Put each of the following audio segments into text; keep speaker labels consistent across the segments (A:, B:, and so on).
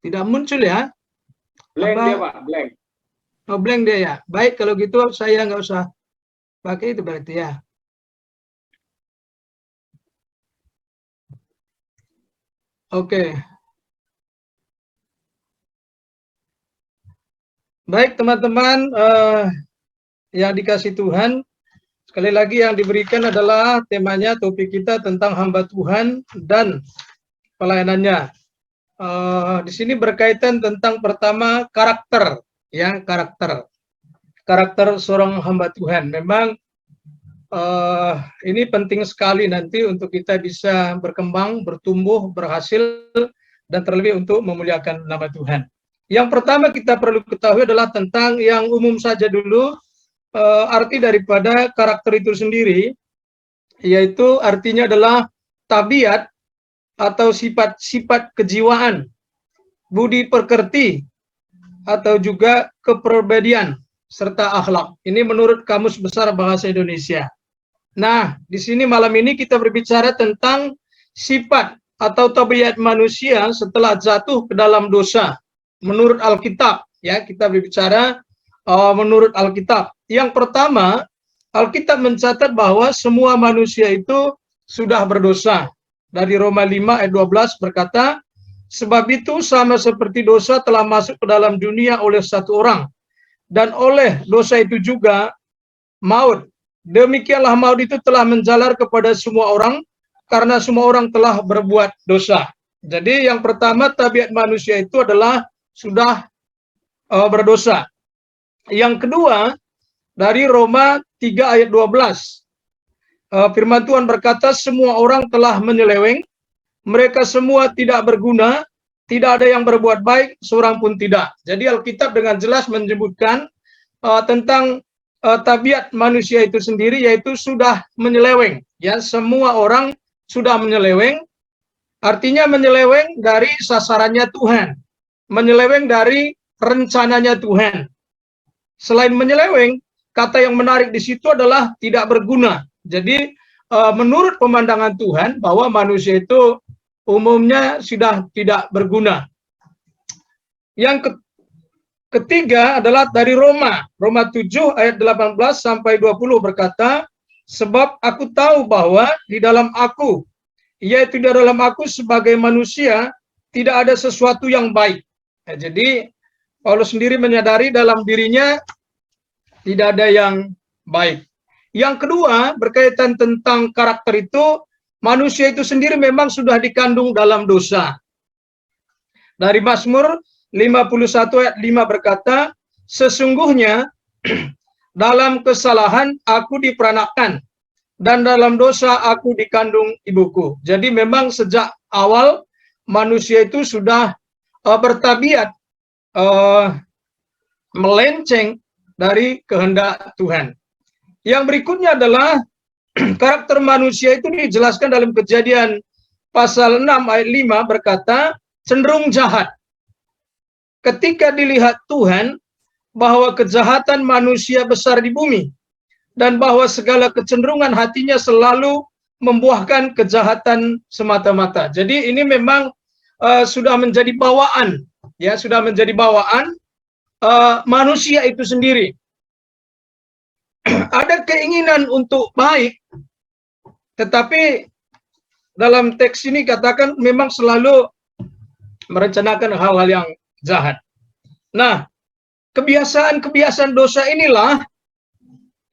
A: Tidak muncul ya?
B: Blank
A: Apa?
B: dia Pak, blank.
A: Oh, blank dia ya. Baik, kalau gitu saya nggak usah pakai itu berarti ya. Oke. Baik teman-teman, yang dikasih Tuhan, sekali lagi yang diberikan adalah temanya, topik kita tentang hamba Tuhan dan pelayanannya. Di sini berkaitan tentang pertama karakter, ya karakter seorang hamba Tuhan. Memang ini penting sekali nanti untuk kita bisa berkembang, bertumbuh, berhasil, dan terlebih untuk memuliakan nama Tuhan. Yang pertama kita perlu ketahui adalah tentang yang umum saja dulu, arti daripada karakter itu sendiri, yaitu artinya adalah tabiat atau sifat-sifat kejiwaan, budi pekerti, atau juga kepribadian, serta akhlak. Ini menurut Kamus Besar Bahasa Indonesia. Nah, di sini malam ini kita berbicara tentang sifat atau tabiat manusia setelah jatuh ke dalam dosa. Menurut Alkitab, ya kita berbicara menurut Alkitab. Yang pertama, Alkitab mencatat bahwa semua manusia itu sudah berdosa. Dari Roma 5 ayat 12 berkata, sebab itu sama seperti dosa telah masuk ke dalam dunia oleh satu orang, dan oleh dosa itu juga maut. Demikianlah maut itu telah menjalar kepada semua orang, karena semua orang telah berbuat dosa. Jadi yang pertama, tabiat manusia itu adalah sudah berdosa. Yang kedua, dari Roma 3 ayat 12. Firman Tuhan berkata, semua orang telah menyeleweng, mereka semua tidak berguna, tidak ada yang berbuat baik, seorang pun tidak. Jadi Alkitab dengan jelas menyebutkan tentang tabiat manusia itu sendiri, yaitu sudah menyeleweng. Ya, semua orang sudah menyeleweng, artinya menyeleweng dari sasarannya Tuhan, menyeleweng dari rencananya Tuhan. Selain menyeleweng, kata yang menarik di situ adalah tidak berguna. Jadi menurut pemandangan Tuhan bahwa manusia itu umumnya sudah tidak berguna. Yang ketiga adalah dari Roma 7 ayat 18 sampai 20 berkata, sebab aku tahu bahwa di dalam aku, yaitu di dalam aku sebagai manusia, tidak ada sesuatu yang baik. Ya, jadi Paulus sendiri menyadari dalam dirinya tidak ada yang baik. Yang kedua, berkaitan tentang karakter itu, manusia itu sendiri memang sudah dikandung dalam dosa. Dari Mazmur 51 ayat 5 berkata, sesungguhnya dalam kesalahan aku diperanakan, dan dalam dosa aku dikandung ibuku. Jadi memang sejak awal manusia itu sudah bertabiat melenceng dari kehendak Tuhan. Yang berikutnya adalah karakter manusia itu dijelaskan dalam Kejadian pasal 6 ayat 5 berkata, cenderung jahat. Ketika dilihat Tuhan bahwa kejahatan manusia besar di bumi, dan bahwa segala kecenderungan hatinya selalu membuahkan kejahatan semata-mata. Jadi ini memang sudah menjadi bawaan, ya sudah menjadi bawaan manusia itu sendiri. Ada keinginan untuk baik, tetapi dalam teks ini katakan memang selalu merencanakan hal-hal yang jahat. Nah, kebiasaan-kebiasaan dosa inilah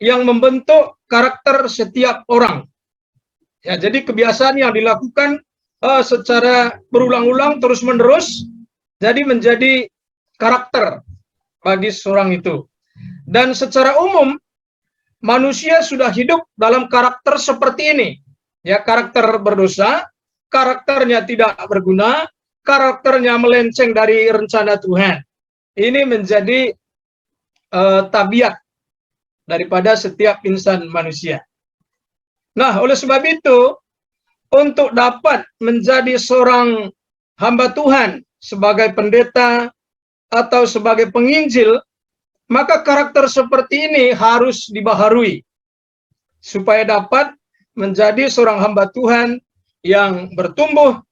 A: yang membentuk karakter setiap orang. Ya, jadi kebiasaan yang dilakukan secara berulang-ulang terus-menerus jadi menjadi karakter bagi seorang itu. Dan secara umum manusia sudah hidup dalam karakter seperti ini. Ya, karakter berdosa, karakternya tidak berguna, karakternya melenceng dari rencana Tuhan. Ini menjadi tabiat daripada setiap insan manusia. Nah, oleh sebab itu, untuk dapat menjadi seorang hamba Tuhan sebagai pendeta atau sebagai penginjil, maka karakter seperti ini harus dibaharui supaya dapat menjadi seorang hamba Tuhan yang bertumbuh,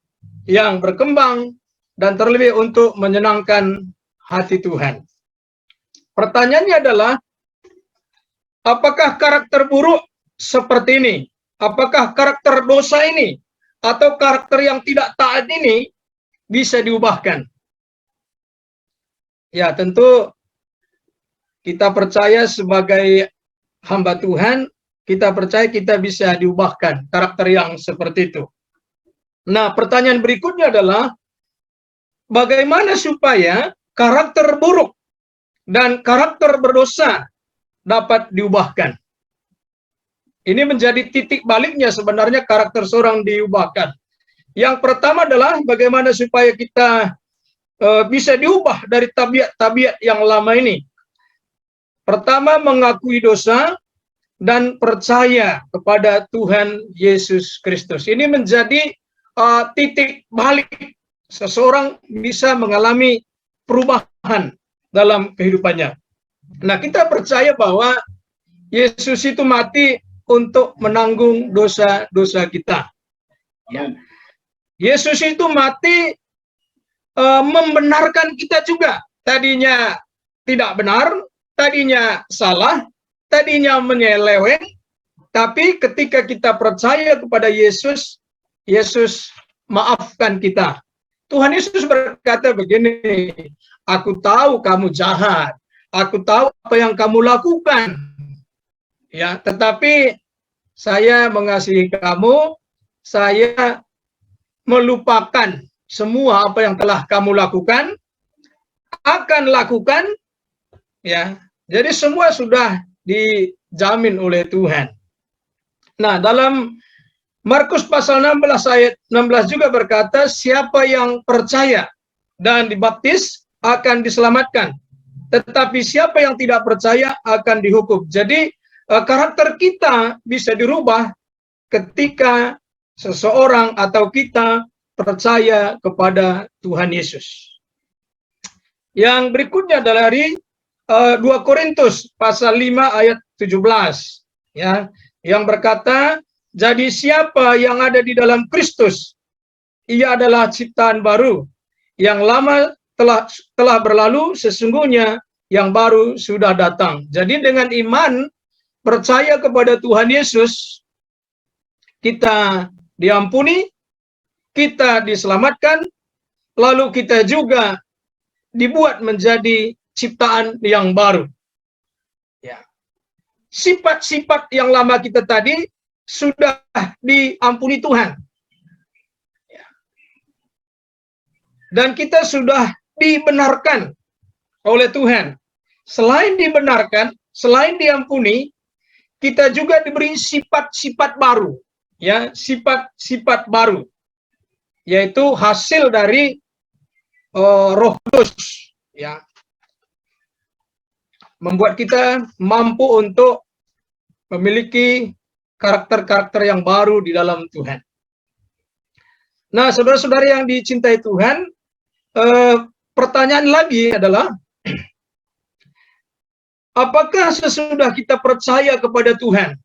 A: yang berkembang, dan terlebih untuk menyenangkan hati Tuhan. Pertanyaannya adalah, apakah karakter buruk seperti ini, apakah karakter dosa ini, atau karakter yang tidak taat ini bisa diubahkan? Ya, tentu kita percaya sebagai hamba Tuhan, kita percaya kita bisa diubahkan karakter yang seperti itu. Nah, pertanyaan berikutnya adalah, bagaimana supaya karakter buruk dan karakter berdosa dapat diubahkan? Ini menjadi titik baliknya sebenarnya karakter seorang diubahkan. Yang pertama adalah bagaimana supaya kita bisa diubah dari tabiat-tabiat yang lama ini. Pertama, mengakui dosa dan percaya kepada Tuhan Yesus Kristus. Ini menjadi titik balik seseorang bisa mengalami perubahan dalam kehidupannya. Nah, kita percaya bahwa Yesus itu mati untuk menanggung dosa-dosa kita. Ya. Yesus itu mati membenarkan kita juga. Tadinya tidak benar, tadinya salah, tadinya menyeleweng, tapi ketika kita percaya kepada Yesus, Yesus maafkan kita. Tuhan Yesus berkata begini, aku tahu kamu jahat, aku tahu apa yang kamu lakukan, ya, tetapi saya mengasihi kamu, saya melupakan semua apa yang telah kamu lakukan, akan lakukan, ya. Jadi semua sudah dijamin oleh Tuhan. Nah, dalam Markus pasal 16 ayat 16 juga berkata, siapa yang percaya dan dibaptis akan diselamatkan, tetapi siapa yang tidak percaya akan dihukum. Jadi karakter kita bisa dirubah ketika seseorang atau kita percaya kepada Tuhan Yesus. Yang berikutnya adalah dari 2 Korintus pasal 5 ayat 17, ya, yang berkata, jadi siapa yang ada di dalam Kristus, ia adalah ciptaan baru, yang lama telah berlalu, sesungguhnya yang baru sudah datang. Jadi dengan iman percaya kepada Tuhan Yesus, kita diampuni, kita diselamatkan, lalu kita juga dibuat menjadi ciptaan yang baru. Ya. Sifat-sifat yang lama kita tadi sudah diampuni Tuhan. Ya. Dan kita sudah dibenarkan oleh Tuhan. Selain dibenarkan, selain diampuni, kita juga diberi sifat-sifat baru. Ya, sifat-sifat baru. Yaitu hasil dari Roh Kudus. Ya. Membuat kita mampu untuk memiliki karakter-karakter yang baru di dalam Tuhan. Nah, saudara-saudara yang dicintai Tuhan, pertanyaan lagi adalah, apakah sesudah kita percaya kepada Tuhan,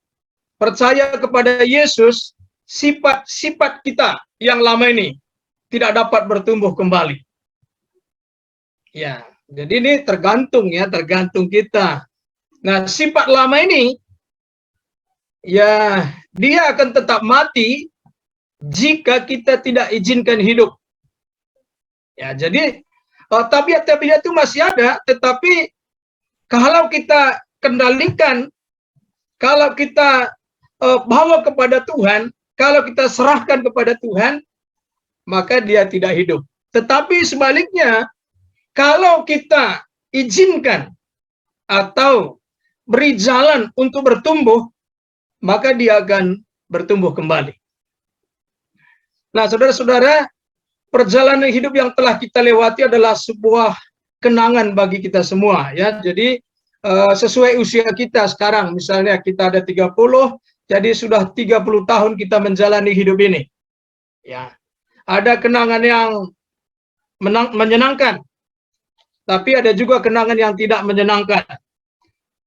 A: percaya kepada Yesus, sifat-sifat kita yang lama ini tidak dapat bertumbuh kembali? Ya. Jadi ini tergantung kita. Nah, sifat lama ini, ya, dia akan tetap mati jika kita tidak izinkan hidup. Ya, jadi tabiat-tabiat itu masih ada, tetapi kalau kita kendalikan, kalau kita bawa kepada Tuhan, kalau kita serahkan kepada Tuhan, maka dia tidak hidup. Tetapi sebaliknya, kalau kita izinkan atau beri jalan untuk bertumbuh, maka dia akan bertumbuh kembali. Nah, saudara-saudara, perjalanan hidup yang telah kita lewati adalah sebuah kenangan bagi kita semua, ya. Jadi sesuai usia kita sekarang, misalnya kita ada 30, jadi sudah 30 tahun kita menjalani hidup ini. Ya. Ada kenangan yang menyenangkan, tapi ada juga kenangan yang tidak menyenangkan.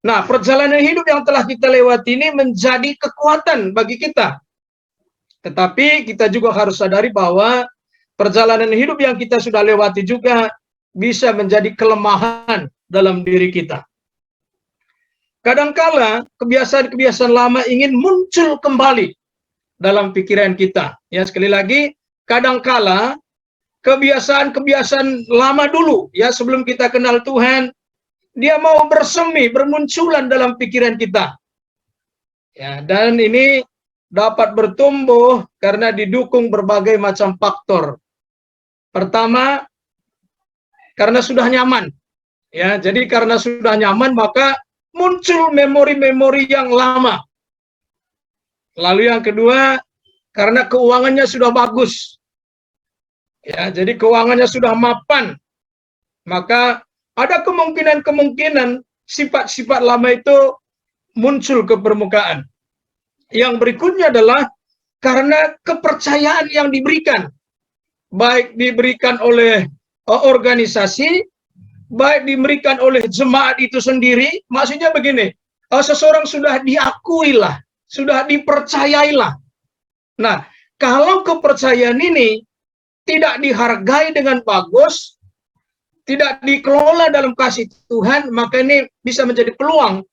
A: Nah, perjalanan hidup yang telah kita lewati ini menjadi kekuatan bagi kita. Tetapi kita juga harus sadari bahwa perjalanan hidup yang kita sudah lewati juga bisa menjadi kelemahan dalam diri kita. Kadangkala kebiasaan-kebiasaan lama ingin muncul kembali dalam pikiran kita. Ya, sekali lagi, kadangkala kebiasaan-kebiasaan lama dulu, ya sebelum kita kenal Tuhan, dia mau bersemi, bermunculan dalam pikiran kita. Ya, dan ini dapat bertumbuh karena didukung berbagai macam faktor. Pertama, karena sudah nyaman. Ya, jadi karena sudah nyaman maka muncul memori-memori yang lama. Lalu yang kedua, karena keuangannya sudah bagus. Ya, jadi keuangannya sudah mapan. Maka ada kemungkinan-kemungkinan sifat-sifat lama itu muncul ke permukaan. Yang berikutnya adalah karena kepercayaan yang diberikan. Baik diberikan oleh organisasi, baik diberikan oleh jemaat itu sendiri. Maksudnya begini, seseorang sudah diakuilah, sudah dipercayailah. Nah, kalau kepercayaan ini tidak dihargai dengan bagus, tidak dikelola dalam kasih Tuhan, maka ini bisa menjadi peluang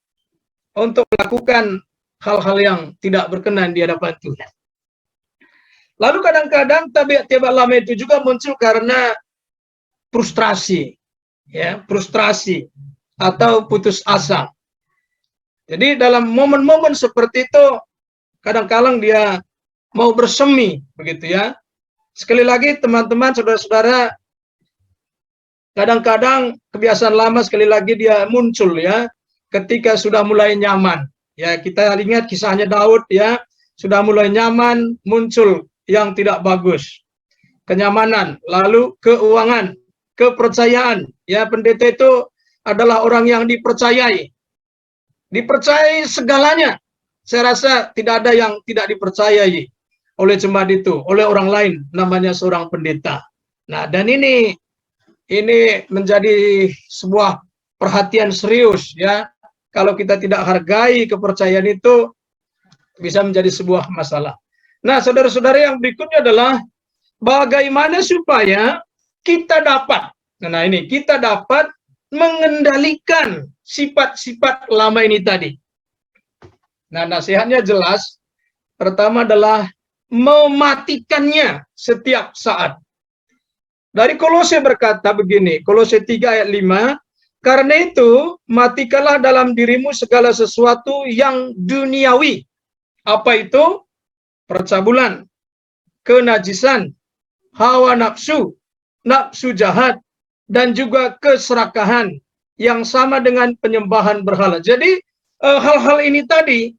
A: untuk melakukan hal-hal yang tidak berkenan di hadapan Tuhan. Lalu kadang-kadang tabiat-tabiat lama itu juga muncul karena frustrasi, ya, frustrasi atau putus asa. Jadi dalam momen-momen seperti itu, kadang-kadang dia mau bersemi, begitu ya. Sekali lagi teman-teman, saudara-saudara, kadang-kadang kebiasaan lama sekali lagi dia muncul ya, ketika sudah mulai nyaman. Ya, kita ingat kisahnya Daud ya, sudah mulai nyaman, muncul yang tidak bagus. Kenyamanan, lalu keuangan, kepercayaan. Ya, pendeta itu adalah orang yang dipercayai. Dipercayai segalanya. Saya rasa tidak ada yang tidak dipercayai oleh jemaat itu, oleh orang lain, namanya seorang pendeta. Nah, dan ini menjadi sebuah perhatian serius ya. Kalau kita tidak hargai kepercayaan itu, bisa menjadi sebuah masalah. Nah, saudara-saudara, yang berikutnya adalah bagaimana supaya kita dapat, kita dapat mengendalikan sifat-sifat lama ini tadi. Nah, nasihatnya jelas. Pertama adalah mematikannya setiap saat. Dari Kolose berkata begini, Kolose 3 ayat 5, karena itu matikanlah dalam dirimu segala sesuatu yang duniawi. Apa itu? Percabulan, kenajisan, hawa nafsu, nafsu jahat, dan juga keserakahan yang sama dengan penyembahan berhala. Jadi hal-hal ini tadi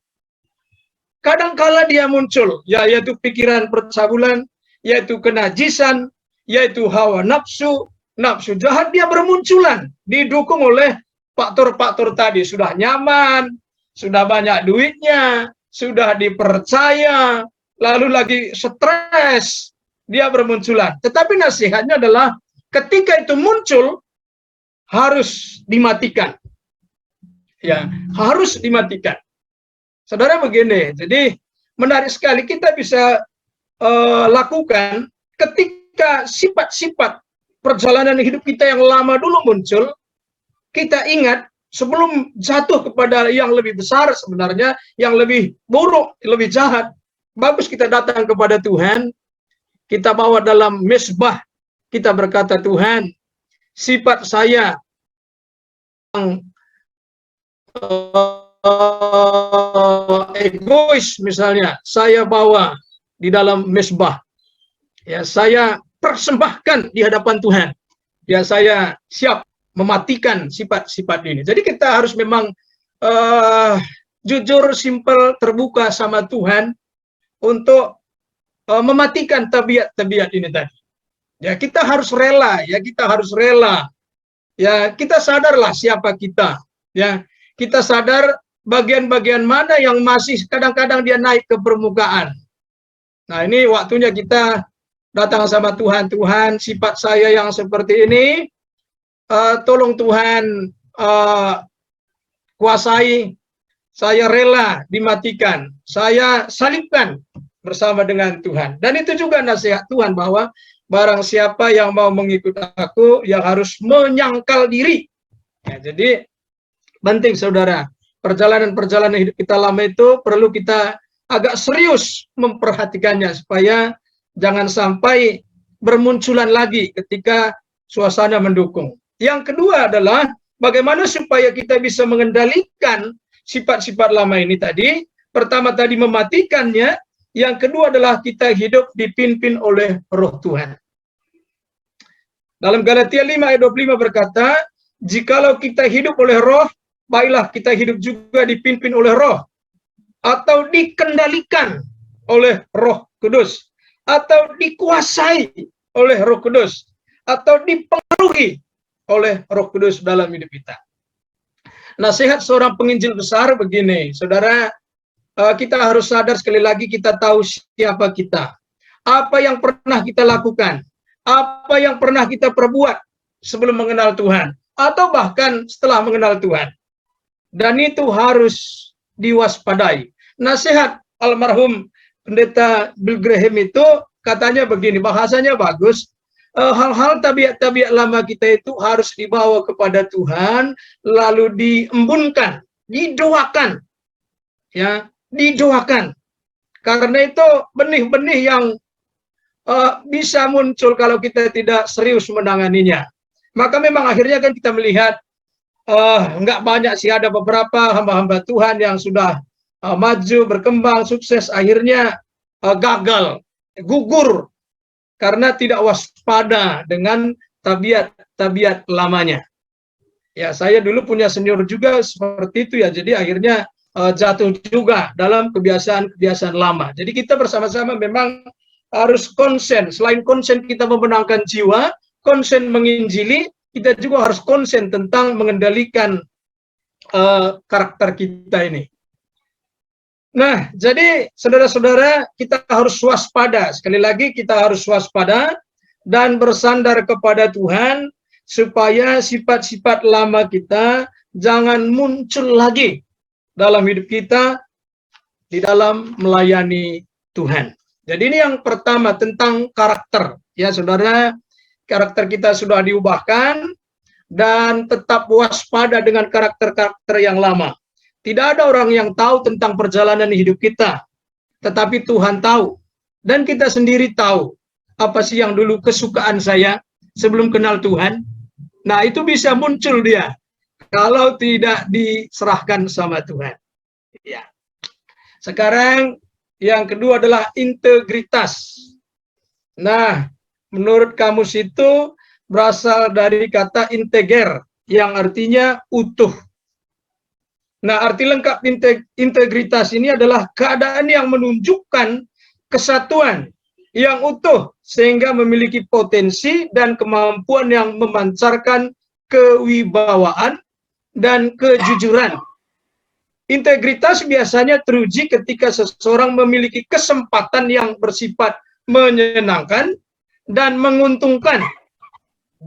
A: kadangkala dia muncul, yaitu pikiran percabulan, yaitu kenajisan, yaitu hawa nafsu, nafsu jahat, dia bermunculan, didukung oleh faktor-faktor tadi. Sudah nyaman, sudah banyak duitnya, sudah dipercaya, lalu lagi stres, dia bermunculan. Tetapi nasihatnya adalah ketika itu muncul, harus dimatikan. Ya, harus dimatikan. Saudara, begini, jadi menarik sekali kita bisa lakukan ketika sifat-sifat perjalanan hidup kita yang lama dulu muncul, kita ingat sebelum jatuh kepada yang lebih besar sebenarnya, yang lebih buruk, lebih jahat, bagus kita datang kepada Tuhan, kita bawa dalam mesbah, kita berkata, Tuhan, sifat saya yang egois misalnya, saya bawa di dalam mesbah. Ya, saya persembahkan di hadapan Tuhan. Ya, saya siap mematikan sifat-sifat ini. Jadi kita harus memang jujur, simpel, terbuka sama Tuhan untuk mematikan tabiat-tabiat ini tadi. Ya, kita harus rela, ya, kita harus rela. Ya, kita sadarlah siapa kita. Ya, kita sadar bagian-bagian mana yang masih kadang-kadang dia naik ke permukaan. Nah, ini waktunya kita datang sama Tuhan. Tuhan, sifat saya yang seperti ini, tolong Tuhan kuasai, saya rela dimatikan, saya salibkan bersama dengan Tuhan. Dan itu juga nasihat Tuhan bahwa barang siapa yang mau mengikut aku, yang harus menyangkal diri. Ya, jadi penting saudara, perjalanan-perjalanan hidup kita lama itu perlu kita agak serius memperhatikannya supaya jangan sampai bermunculan lagi ketika suasana mendukung. Yang kedua adalah bagaimana supaya kita bisa mengendalikan sifat-sifat lama ini tadi. Pertama tadi mematikannya, yang kedua adalah kita hidup dipimpin oleh Roh Tuhan. Dalam Galatia 5 ayat 25 berkata, jikalau kita hidup oleh Roh, baiklah kita hidup juga dipimpin oleh Roh, atau dikendalikan oleh Roh Kudus, atau dikuasai oleh Roh Kudus, atau dipengaruhi oleh Roh Kudus dalam hidup kita. Nasihat seorang penginjil besar begini, saudara, kita harus sadar sekali lagi, kita tahu siapa kita, apa yang pernah kita lakukan, apa yang pernah kita perbuat sebelum mengenal Tuhan, atau bahkan setelah mengenal Tuhan. Dan itu harus diwaspadai. Nasihat almarhum pendeta Bill Graham itu katanya begini, bahasanya bagus, hal-hal tabiat-tabiat lama kita itu harus dibawa kepada Tuhan, lalu diembunkan, didoakan, ya, didoakan. Karena itu benih-benih yang bisa muncul kalau kita tidak serius menanganinya. Maka memang akhirnya kan kita melihat nggak banyak sih, ada beberapa hamba-hamba Tuhan yang sudah maju, berkembang, sukses, akhirnya gagal, gugur karena tidak waspada dengan tabiat-tabiat lamanya. Ya, saya dulu punya senior juga seperti itu ya, jadi akhirnya jatuh juga dalam kebiasaan-kebiasaan lama. Jadi kita bersama-sama memang harus konsen, selain konsen kita memenangkan jiwa, konsen menginjili, kita juga harus konsen tentang mengendalikan karakter kita ini. Nah, jadi saudara-saudara, kita harus waspada. Sekali lagi kita harus waspada dan bersandar kepada Tuhan supaya sifat-sifat lama kita jangan muncul lagi dalam hidup kita di dalam melayani Tuhan. Jadi ini yang pertama tentang karakter. Ya, saudara, karakter kita sudah diubahkan dan tetap waspada dengan karakter-karakter yang lama. Tidak ada orang yang tahu tentang perjalanan hidup kita, tetapi Tuhan tahu. Dan kita sendiri tahu apa sih yang dulu kesukaan saya sebelum kenal Tuhan. Nah, itu bisa muncul dia kalau tidak diserahkan sama Tuhan. Ya. Sekarang yang kedua adalah integritas. Nah, menurut kamus itu berasal dari kata integer yang artinya utuh. Nah, arti lengkap integritas ini adalah keadaan yang menunjukkan kesatuan yang utuh sehingga memiliki potensi dan kemampuan yang memancarkan kewibawaan dan kejujuran. Integritas biasanya teruji ketika seseorang memiliki kesempatan yang bersifat menyenangkan dan menguntungkan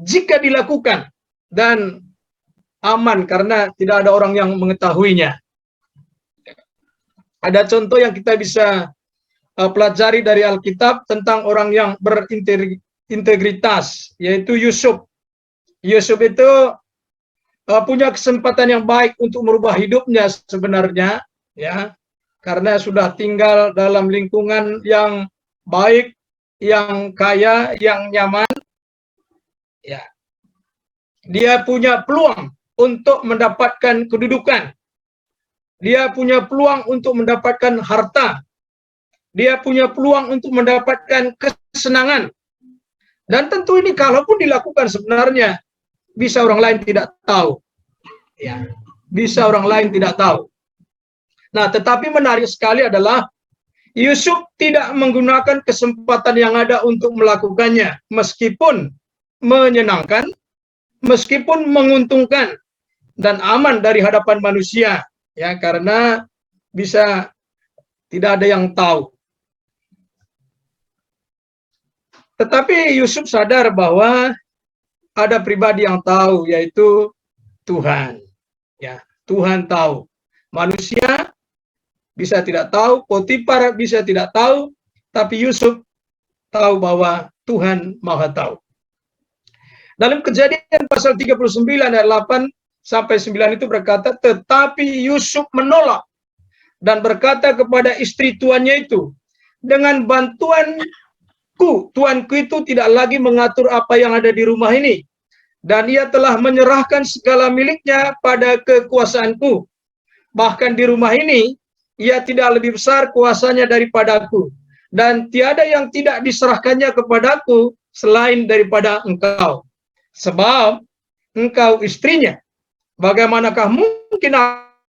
A: jika dilakukan, dan aman karena tidak ada orang yang mengetahuinya. Ada contoh yang kita bisa pelajari dari Alkitab tentang orang yang berintegritas, yaitu Yusuf. Yusuf itu punya kesempatan yang baik untuk merubah hidupnya sebenarnya, ya, karena sudah tinggal dalam lingkungan yang baik, yang kaya, yang nyaman. Ya, dia punya peluang untuk mendapatkan kedudukan. Dia punya peluang untuk mendapatkan harta. Dia punya peluang untuk mendapatkan kesenangan. Dan tentu ini kalaupun dilakukan sebenarnya bisa orang lain tidak tahu. Ya, bisa orang lain tidak tahu. Nah, tetapi menarik sekali adalah Yusuf tidak menggunakan kesempatan yang ada untuk melakukannya, meskipun menyenangkan, meskipun menguntungkan dan aman dari hadapan manusia, ya, karena bisa tidak ada yang tahu. Tetapi Yusuf sadar bahwa ada pribadi yang tahu, yaitu Tuhan. Ya, Tuhan tahu. Manusia bisa tidak tahu, Potifar bisa tidak tahu, tapi Yusuf tahu bahwa Tuhan Maha tahu. Dalam Kejadian pasal 39 ayat 8 sampai 9 itu berkata, tetapi Yusuf menolak dan berkata kepada istri tuannya itu, dengan bantuanku, tuanku itu tidak lagi mengatur apa yang ada di rumah ini, dan ia telah menyerahkan segala miliknya pada kekuasaanku. Bahkan di rumah ini, ia tidak lebih besar kuasanya daripadaku, dan tiada yang tidak diserahkannya kepadaku selain daripada engkau. Sebab engkau istrinya, bagaimanakah mungkin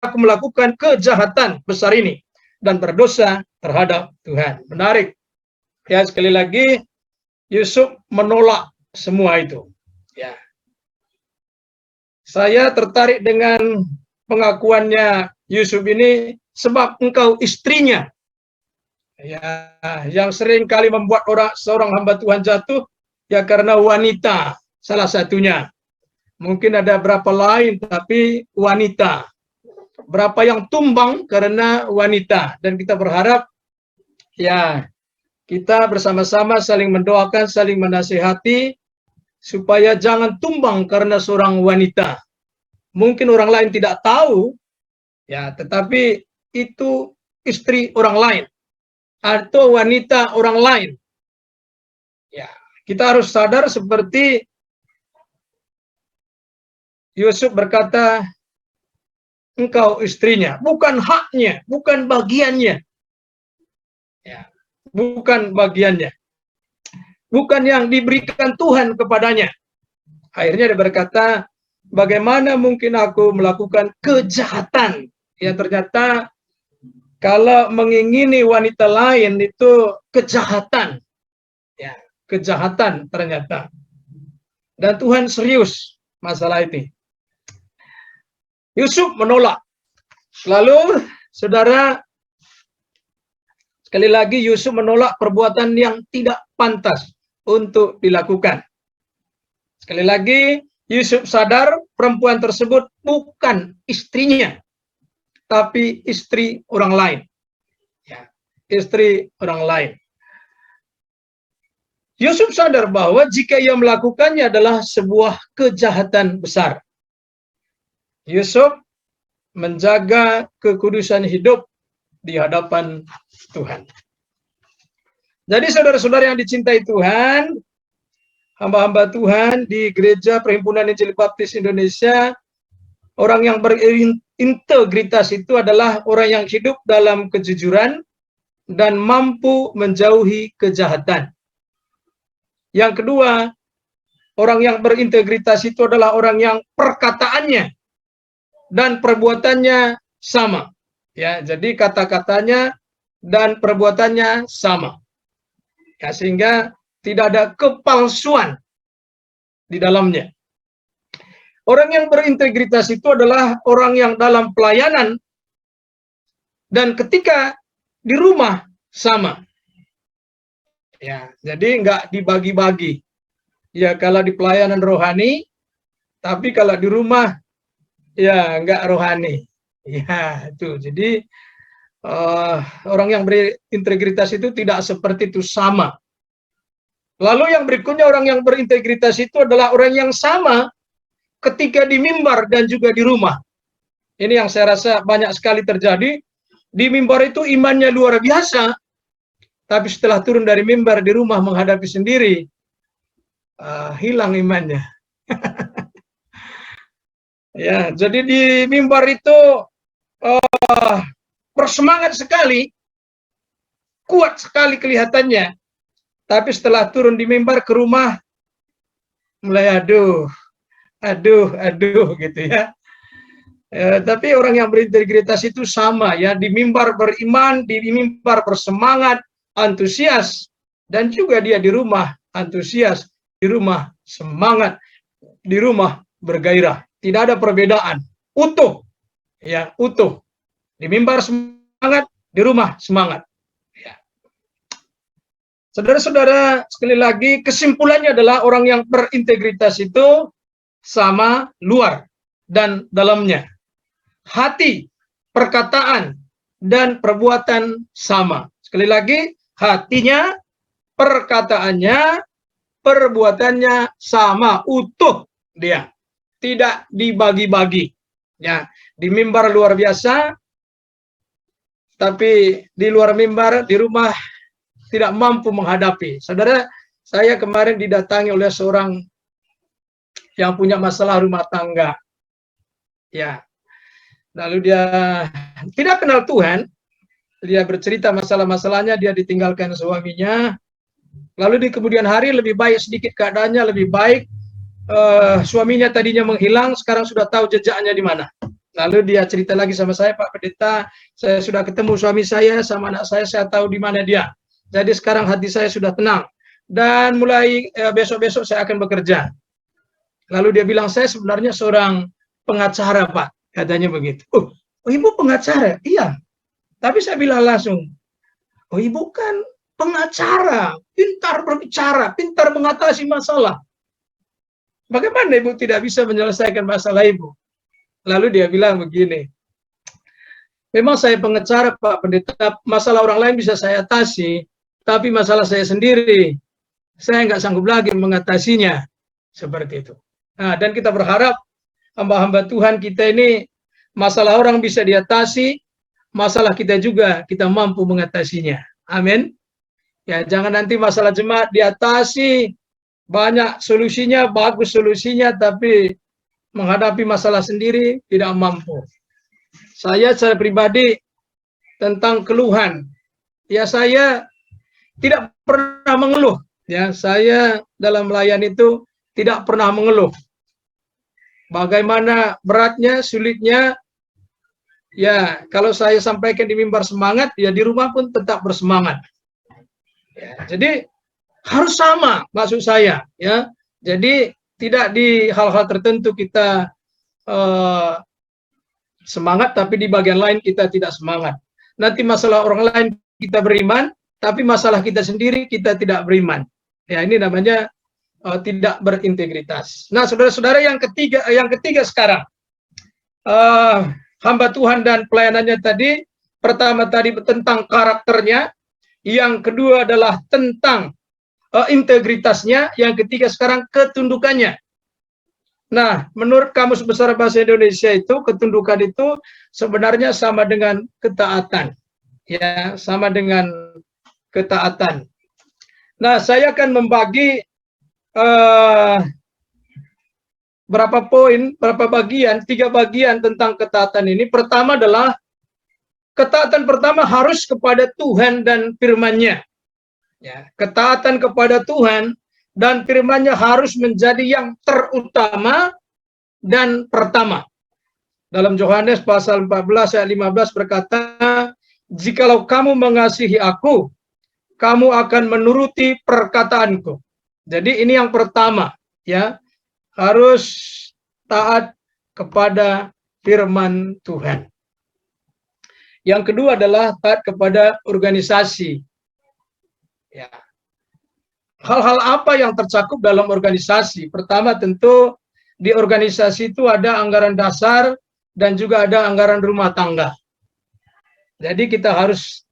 A: aku melakukan kejahatan besar ini dan berdosa terhadap Tuhan. Menarik. Ya, sekali lagi, Yusuf menolak semua itu. Ya. Saya tertarik dengan pengakuannya Yusuf ini, sebab engkau istrinya. Ya, yang sering kali membuat seorang hamba Tuhan jatuh, ya karena wanita, salah satunya. Mungkin ada berapa lain, tapi wanita. Berapa yang tumbang karena wanita. Dan kita berharap, ya, kita bersama-sama saling mendoakan, saling menasihati, supaya jangan tumbang karena seorang wanita. Mungkin orang lain tidak tahu, ya, tetapi itu istri orang lain atau wanita orang lain. Ya, kita harus sadar seperti Yusuf berkata, engkau istrinya, bukan haknya, bukan bagiannya. Ya, bukan bagiannya. Bukan yang diberikan Tuhan kepadanya. Akhirnya dia berkata, bagaimana mungkin aku melakukan kejahatan? Ya, ternyata kalau mengingini wanita lain itu kejahatan. Ya, kejahatan ternyata. Dan Tuhan serius masalah itu. Yusuf menolak. Lalu, saudara, sekali lagi Yusuf menolak perbuatan yang tidak pantas untuk dilakukan. Sekali lagi, Yusuf sadar perempuan tersebut bukan istrinya, tapi istri orang lain. Ya, istri orang lain. Yusuf sadar bahwa jika ia melakukannya adalah sebuah kejahatan besar. Yusuf menjaga kekudusan hidup di hadapan Tuhan. Jadi saudara-saudara yang dicintai Tuhan, hamba-hamba Tuhan di Gereja Perhimpunan Injil Baptis Indonesia, orang yang berintegritas itu adalah orang yang hidup dalam kejujuran dan mampu menjauhi kejahatan. Yang kedua, orang yang berintegritas itu adalah orang yang perkataannya dan perbuatannya sama. Ya, jadi kata-katanya dan perbuatannya sama. Ya, sehingga tidak ada kepalsuan di dalamnya. Orang yang berintegritas itu adalah orang yang dalam pelayanan dan ketika di rumah sama. Ya, jadi nggak dibagi-bagi. Ya, kalau di pelayanan rohani, tapi kalau di rumah ya nggak rohani. Ya, itu. Jadi orang yang berintegritas itu tidak seperti itu, sama. Lalu yang berikutnya, orang yang berintegritas itu adalah orang yang sama ketika di mimbar dan juga di rumah. Ini yang saya rasa banyak sekali terjadi. Di mimbar itu imannya luar biasa, tapi setelah turun dari mimbar di rumah menghadapi sendiri, hilang imannya. Ya, jadi di mimbar itu bersemangat sekali, kuat sekali kelihatannya, tapi setelah turun di mimbar ke rumah, mulai aduh gitu ya. Tapi orang yang berintegritas itu sama ya, di mimbar beriman, di mimbar bersemangat, antusias, dan juga dia di rumah antusias, di rumah semangat, di rumah bergairah. Tidak ada perbedaan, utuh, ya, utuh. Di mimbar semangat, di rumah semangat. Ya. Saudara-saudara, sekali lagi kesimpulannya adalah orang yang berintegritas itu sama luar dan dalamnya. Hati, perkataan, dan perbuatan sama. Sekali lagi, hatinya, perkataannya, perbuatannya sama, utuh dia. Tidak dibagi-bagi. Ya, di mimbar luar biasa, tapi di luar mimbar, di rumah tidak mampu menghadapi. Saudara, saya kemarin didatangi oleh seorang yang punya masalah rumah tangga. Ya, lalu dia tidak kenal Tuhan. Dia bercerita masalah-masalahnya, dia ditinggalkan suaminya. Lalu di kemudian hari lebih baik sedikit keadaannya, lebih baik. Suaminya tadinya menghilang, sekarang sudah tahu jejaknya di mana. Lalu dia cerita lagi sama saya, Pak Pendeta, saya sudah ketemu suami saya sama anak saya tahu di mana dia. Jadi sekarang hati saya sudah tenang. Dan mulai besok-besok saya akan bekerja. Lalu dia bilang, saya sebenarnya seorang pengacara, Pak. Katanya begitu. Oh, ibu pengacara? Iya. Tapi saya bilang langsung, oh ibu kan pengacara, pintar berbicara, pintar mengatasi masalah. Bagaimana ibu tidak bisa menyelesaikan masalah ibu? Lalu dia bilang begini, memang saya pengacara Pak Pendeta, masalah orang lain bisa saya atasi, tapi masalah saya sendiri, saya nggak sanggup lagi mengatasinya. Seperti itu. Nah, dan kita berharap hamba-hamba Tuhan kita ini, masalah orang bisa diatasi, masalah kita juga kita mampu mengatasinya. Amin. Ya, jangan nanti masalah jemaat diatasi, banyak solusinya, bagus solusinya, tapi menghadapi masalah sendiri tidak mampu. Saya secara pribadi tentang keluhan, ya saya tidak pernah mengeluh. Ya, saya dalam melayani itu tidak pernah mengeluh. Bagaimana beratnya, sulitnya, ya, kalau saya sampaikan di mimbar semangat, ya di rumah pun tetap bersemangat. Ya, jadi harus sama, maksud saya. Ya, jadi tidak di hal-hal tertentu kita semangat, tapi di bagian lain kita tidak semangat. Nanti masalah orang lain kita beriman, tapi masalah kita sendiri kita tidak beriman. Ya, ini namanya tidak berintegritas. Nah, saudara-saudara, yang ketiga sekarang. Hamba Tuhan dan pelayanannya tadi, pertama tadi tentang karakternya, yang kedua adalah tentang integritasnya, yang ketiga sekarang ketundukannya. Nah, menurut Kamus Besar Bahasa Indonesia itu, ketundukan itu sebenarnya sama dengan ketaatan. Ya, sama dengan ketaatan. Nah, saya akan membagi berapa poin, berapa bagian, 3 bagian tentang ketaatan ini. Pertama adalah ketaatan pertama harus kepada Tuhan dan firman-Nya. Ya, ketaatan kepada Tuhan dan firman-Nya harus menjadi yang terutama dan pertama. Dalam Yohanes pasal 14 ayat 15 berkata, jikalau kamu mengasihi aku, kamu akan menuruti perkataanku. Jadi ini yang pertama, ya. Harus taat kepada firman Tuhan. Yang kedua adalah taat kepada organisasi. Ya. Hal-hal apa yang tercakup dalam organisasi? Pertama tentu di organisasi itu ada anggaran dasar dan juga ada anggaran rumah tangga. Jadi kita harus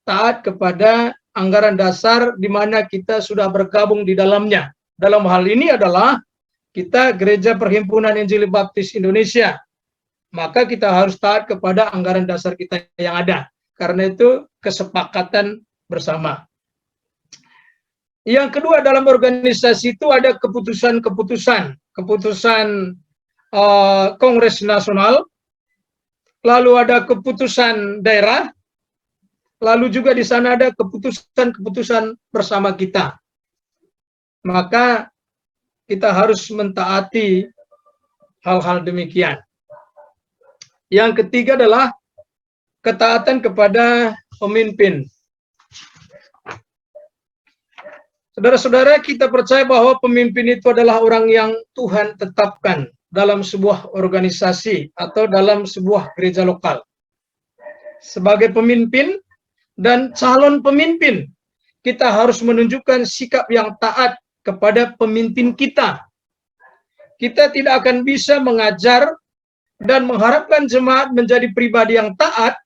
A: taat kepada anggaran dasar di mana kita sudah bergabung di dalamnya. Dalam hal ini adalah kita Gereja Perhimpunan Injil Baptis Indonesia, maka kita harus taat kepada anggaran dasar kita yang ada. Karena itu kesepakatan bersama. Yang kedua, dalam organisasi itu ada keputusan Kongres Nasional, lalu ada keputusan daerah, lalu juga di sana ada keputusan bersama kita. Maka kita harus mentaati hal-hal demikian. Yang ketiga adalah ketaatan kepada pemimpin. Saudara-saudara, kita percaya bahwa pemimpin itu adalah orang yang Tuhan tetapkan dalam sebuah organisasi atau dalam sebuah gereja lokal. Sebagai pemimpin dan calon pemimpin, kita harus menunjukkan sikap yang taat kepada pemimpin kita. Kita tidak akan bisa mengajar dan mengharapkan jemaat menjadi pribadi yang taat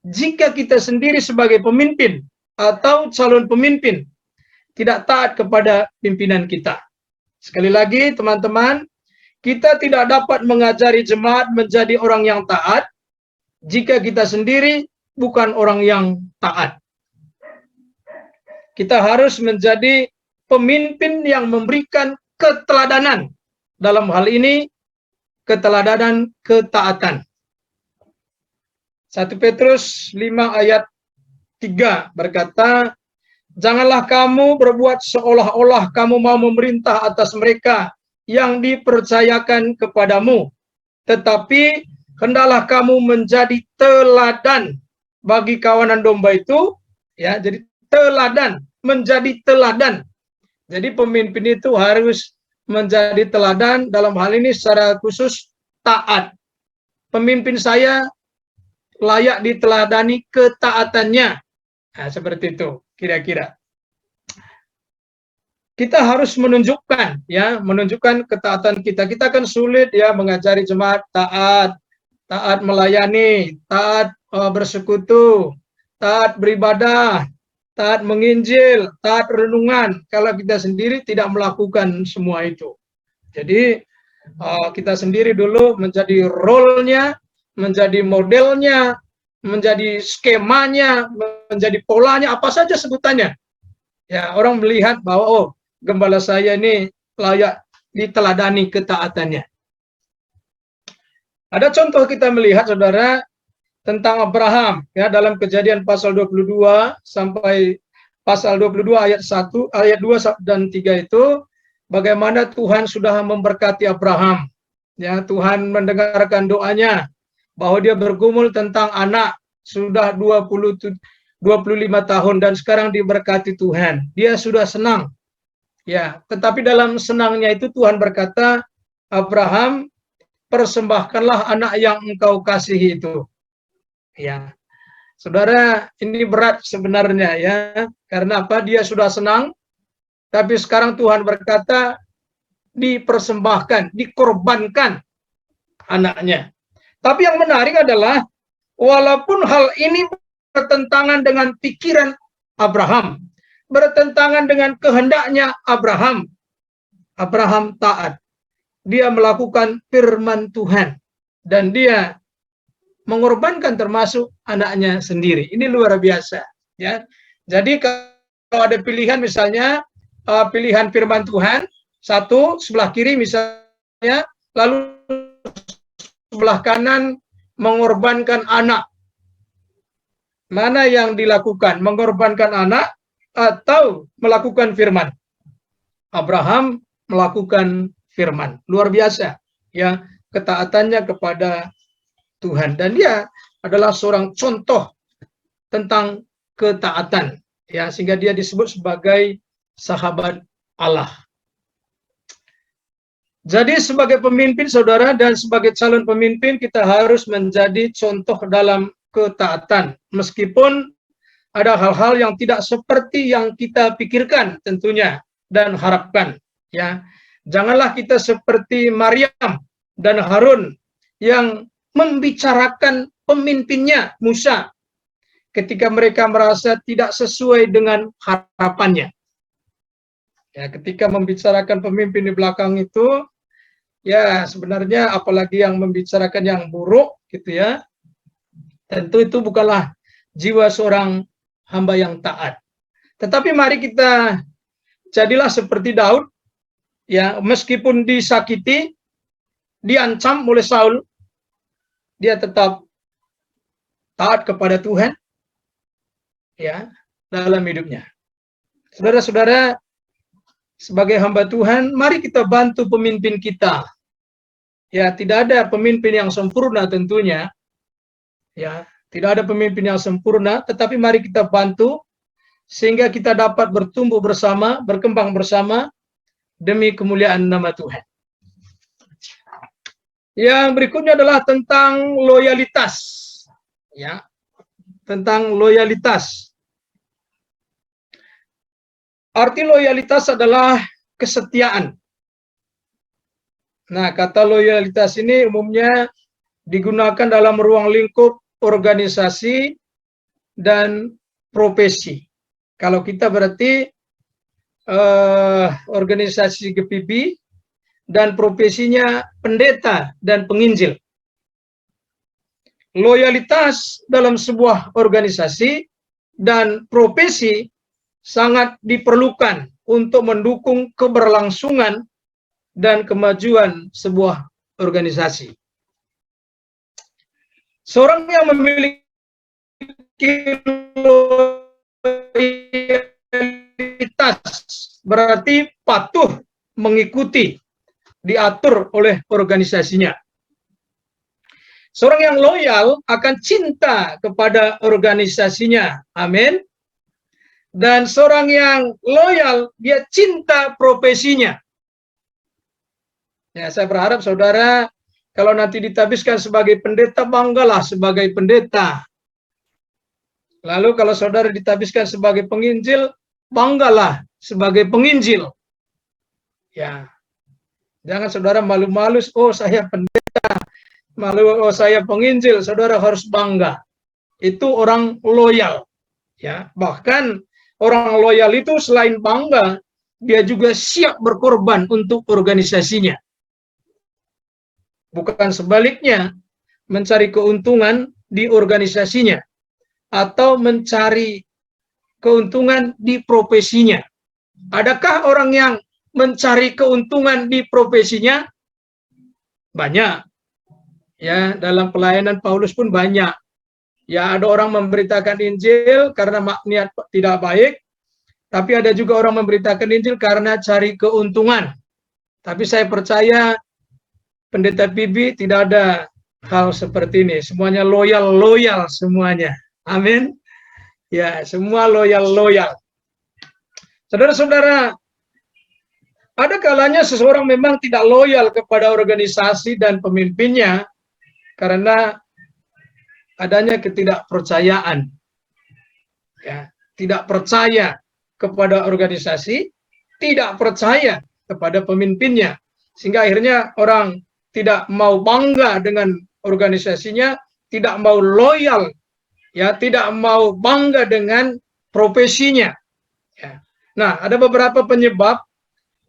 A: jika kita sendiri sebagai pemimpin atau calon pemimpin tidak taat kepada pimpinan kita. Sekali lagi teman-teman, kita tidak dapat mengajari jemaat menjadi orang yang taat jika kita sendiri bukan orang yang taat. Kita harus menjadi pemimpin yang memberikan keteladanan. Dalam hal ini, keteladanan ketaatan. 1 Petrus 5 ayat 3 berkata, janganlah kamu berbuat seolah-olah kamu mau memerintah atas mereka yang dipercayakan kepadamu, tetapi hendaklah kamu menjadi teladan bagi kawanan domba itu, ya. Jadi teladan, menjadi teladan. Jadi pemimpin itu harus menjadi teladan, dalam hal ini secara khusus taat. Pemimpin saya layak diteladani ketaatannya. Nah, seperti itu kira-kira. Kita harus menunjukkan, ya, menunjukkan ketaatan kita. Kita kan sulit, ya, mengajari jemaat taat, taat melayani, taat bersekutu, taat beribadah, taat menginjil, taat renungan, kalau kita sendiri tidak melakukan semua itu. Jadi kita sendiri dulu menjadi role-nya, menjadi modelnya, menjadi skemanya, menjadi polanya, apa saja sebutannya. Ya, orang melihat bahwa oh, gembala saya ini layak diteladani ketaatannya. Ada contoh kita melihat, saudara, tentang Abraham, ya, dalam Kejadian pasal 22 sampai pasal 22 ayat 1, ayat 2 dan 3 itu bagaimana Tuhan sudah memberkati Abraham. Ya, Tuhan mendengarkan doanya bahwa dia bergumul tentang anak sudah 25 tahun dan sekarang diberkati Tuhan. Dia sudah senang. Ya, tetapi dalam senangnya itu Tuhan berkata, Abraham, persembahkanlah anak yang engkau kasihi itu. Ya, saudara, ini berat sebenarnya, ya, karena apa? Dia sudah senang, tapi sekarang Tuhan berkata dipersembahkan, dikorbankan anaknya. Tapi yang menarik adalah walaupun hal ini bertentangan dengan pikiran Abraham, bertentangan dengan kehendaknya Abraham, Abraham taat. Dia melakukan firman Tuhan dan dia mengorbankan termasuk anaknya sendiri. Ini luar biasa, ya. Jadi kalau ada pilihan, misalnya pilihan firman Tuhan, satu sebelah kiri misalnya, lalu sebelah kanan mengorbankan anak. Mana yang dilakukan? Mengorbankan anak atau melakukan firman? Abraham melakukan firman. Luar biasa, ya, ketaatannya kepada Tuhan, dan dia adalah seorang contoh tentang ketaatan, ya, sehingga dia disebut sebagai sahabat Allah. Jadi sebagai pemimpin, saudara, dan sebagai calon pemimpin, kita harus menjadi contoh dalam ketaatan, meskipun ada hal-hal yang tidak seperti yang kita pikirkan tentunya dan harapkan, ya. Janganlah kita seperti Maryam dan Harun yang membicarakan pemimpinnya Musa ketika mereka merasa tidak sesuai dengan harapannya. Ya, ketika membicarakan pemimpin di belakang itu, ya, sebenarnya apalagi yang membicarakan yang buruk, gitu, ya, tentu itu bukanlah jiwa seorang hamba yang taat. Tetapi mari kita jadilah seperti Daud, ya, meskipun disakiti, diancam oleh Saul, dia tetap taat kepada Tuhan, ya, dalam hidupnya. Saudara-saudara, sebagai hamba Tuhan, mari kita bantu pemimpin kita. Ya, tidak ada pemimpin yang sempurna tentunya. Ya, tidak ada pemimpin yang sempurna, tetapi mari kita bantu sehingga kita dapat bertumbuh bersama, berkembang bersama demi kemuliaan nama Tuhan. Yang berikutnya adalah tentang loyalitas, ya, tentang loyalitas. Arti loyalitas adalah kesetiaan. Nah, kata loyalitas ini umumnya digunakan dalam ruang lingkup organisasi dan profesi. Kalau kita berarti organisasi GPB, dan profesinya pendeta dan penginjil. Loyalitas dalam sebuah organisasi dan profesi sangat diperlukan untuk mendukung keberlangsungan dan kemajuan sebuah organisasi. Seorang yang memiliki loyalitas berarti patuh mengikuti, diatur oleh organisasinya. Seorang yang loyal akan cinta kepada organisasinya. Amin. Dan seorang yang loyal, dia cinta profesinya. Ya, saya berharap saudara, kalau nanti ditabiskan sebagai pendeta, banggalah sebagai pendeta. Lalu kalau saudara ditabiskan sebagai penginjil, banggalah sebagai penginjil. Ya, jangan saudara malu-malu, oh saya pendeta, malu, oh saya penginjil. Saudara harus bangga. Itu orang loyal. Ya, bahkan orang loyal itu selain bangga, dia juga siap berkorban untuk organisasinya. Bukan sebaliknya, mencari keuntungan di organisasinya atau mencari keuntungan di profesinya. Adakah orang yang mencari keuntungan di profesinya? Banyak. Ya, dalam pelayanan Paulus pun banyak. Ya, ada orang memberitakan Injil karena niat tidak baik, tapi ada juga orang memberitakan Injil karena cari keuntungan. Tapi saya percaya pendeta PB tidak ada hal seperti ini. Semuanya loyal semuanya. Amin. Ya, semua loyal. Saudara-saudara, ada kalanya seseorang memang tidak loyal kepada organisasi dan pemimpinnya karena adanya ketidakpercayaan. Ya, tidak percaya kepada organisasi, tidak percaya kepada pemimpinnya. Sehingga akhirnya orang tidak mau bangga dengan organisasinya, tidak mau loyal, ya, tidak mau bangga dengan profesinya. Ya. Nah, ada beberapa penyebab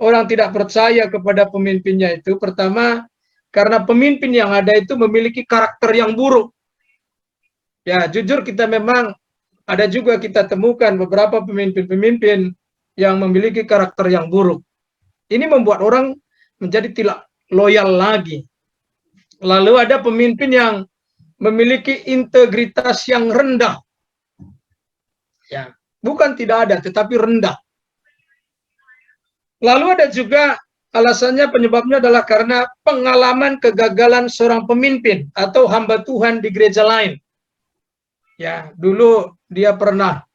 A: orang tidak percaya kepada pemimpinnya itu. Pertama, karena pemimpin yang ada itu memiliki karakter yang buruk. Ya, jujur kita memang ada juga kita temukan beberapa pemimpin-pemimpin yang memiliki karakter yang buruk. Ini membuat orang menjadi tidak loyal lagi. Lalu ada pemimpin yang memiliki integritas yang rendah. Ya, bukan tidak ada, tetapi rendah. Lalu ada juga alasannya, penyebabnya adalah karena pengalaman kegagalan seorang pemimpin atau hamba Tuhan di gereja lain. Ya, dulu dia pernah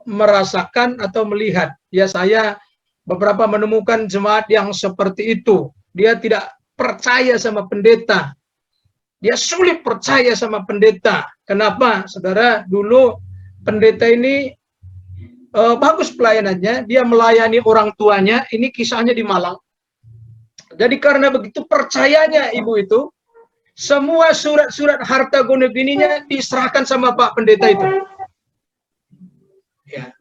A: merasakan atau melihat. Ya, saya beberapa menemukan jemaat yang seperti itu. Dia tidak percaya sama pendeta. Dia sulit percaya sama pendeta. Kenapa? Saudara, dulu pendeta ini bagus pelayanannya. Dia melayani orang tuanya. Ini kisahnya di Malang. Jadi karena begitu percayanya ibu itu, semua surat-surat harta gono gininya diserahkan sama Pak Pendeta itu. Ya,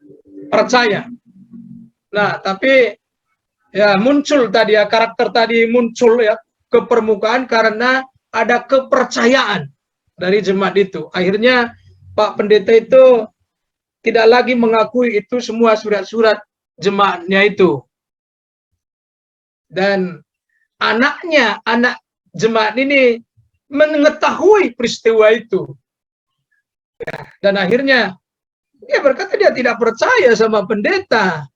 A: percaya. Nah, tapi ya muncul tadi ya, karakter tadi muncul ya ke permukaan karena ada kepercayaan dari jemaat itu. Akhirnya Pak Pendeta itu tidak lagi mengakui itu semua surat-surat jemaatnya itu. Dan anaknya, anak jemaat ini mengetahui peristiwa itu. Ya, dan akhirnya dia berkata dia tidak percaya sama pendeta.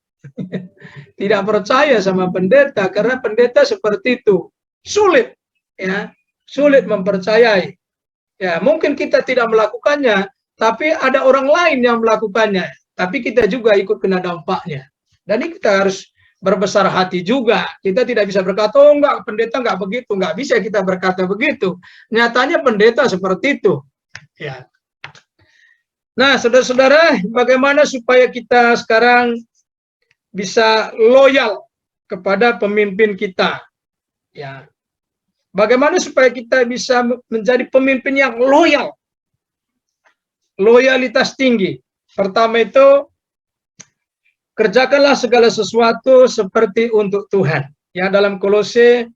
A: Tidak percaya sama pendeta karena pendeta seperti itu. Sulit, ya, sulit mempercayai. Ya, mungkin kita tidak melakukannya, tapi ada orang lain yang melakukannya. Tapi kita juga ikut kena dampaknya. Dan ini kita harus berbesar hati juga. Kita tidak bisa berkata, oh enggak, pendeta enggak begitu. Enggak bisa kita berkata begitu. Nyatanya pendeta seperti itu. Ya. Nah, saudara-saudara, bagaimana supaya kita sekarang bisa loyal kepada pemimpin kita? Ya. Bagaimana supaya kita bisa menjadi pemimpin yang loyal? Loyalitas tinggi. Pertama itu, kerjakanlah segala sesuatu seperti untuk Tuhan. Ya, dalam Kolose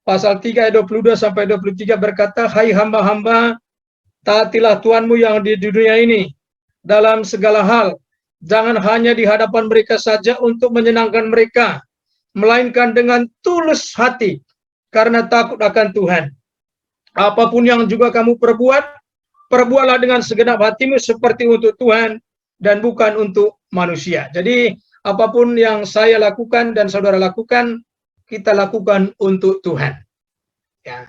A: pasal 3 ayat 22 sampai 23 berkata, hai hamba-hamba, taatilah Tuhanmu yang di dunia ini dalam segala hal. Jangan hanya di hadapan mereka saja untuk menyenangkan mereka, melainkan dengan tulus hati, karena takut akan Tuhan. Apapun yang juga kamu perbuat, perbuatlah dengan segenap hatimu seperti untuk Tuhan dan bukan untuk manusia. Jadi apapun yang saya lakukan dan saudara lakukan, kita lakukan untuk Tuhan. Ya.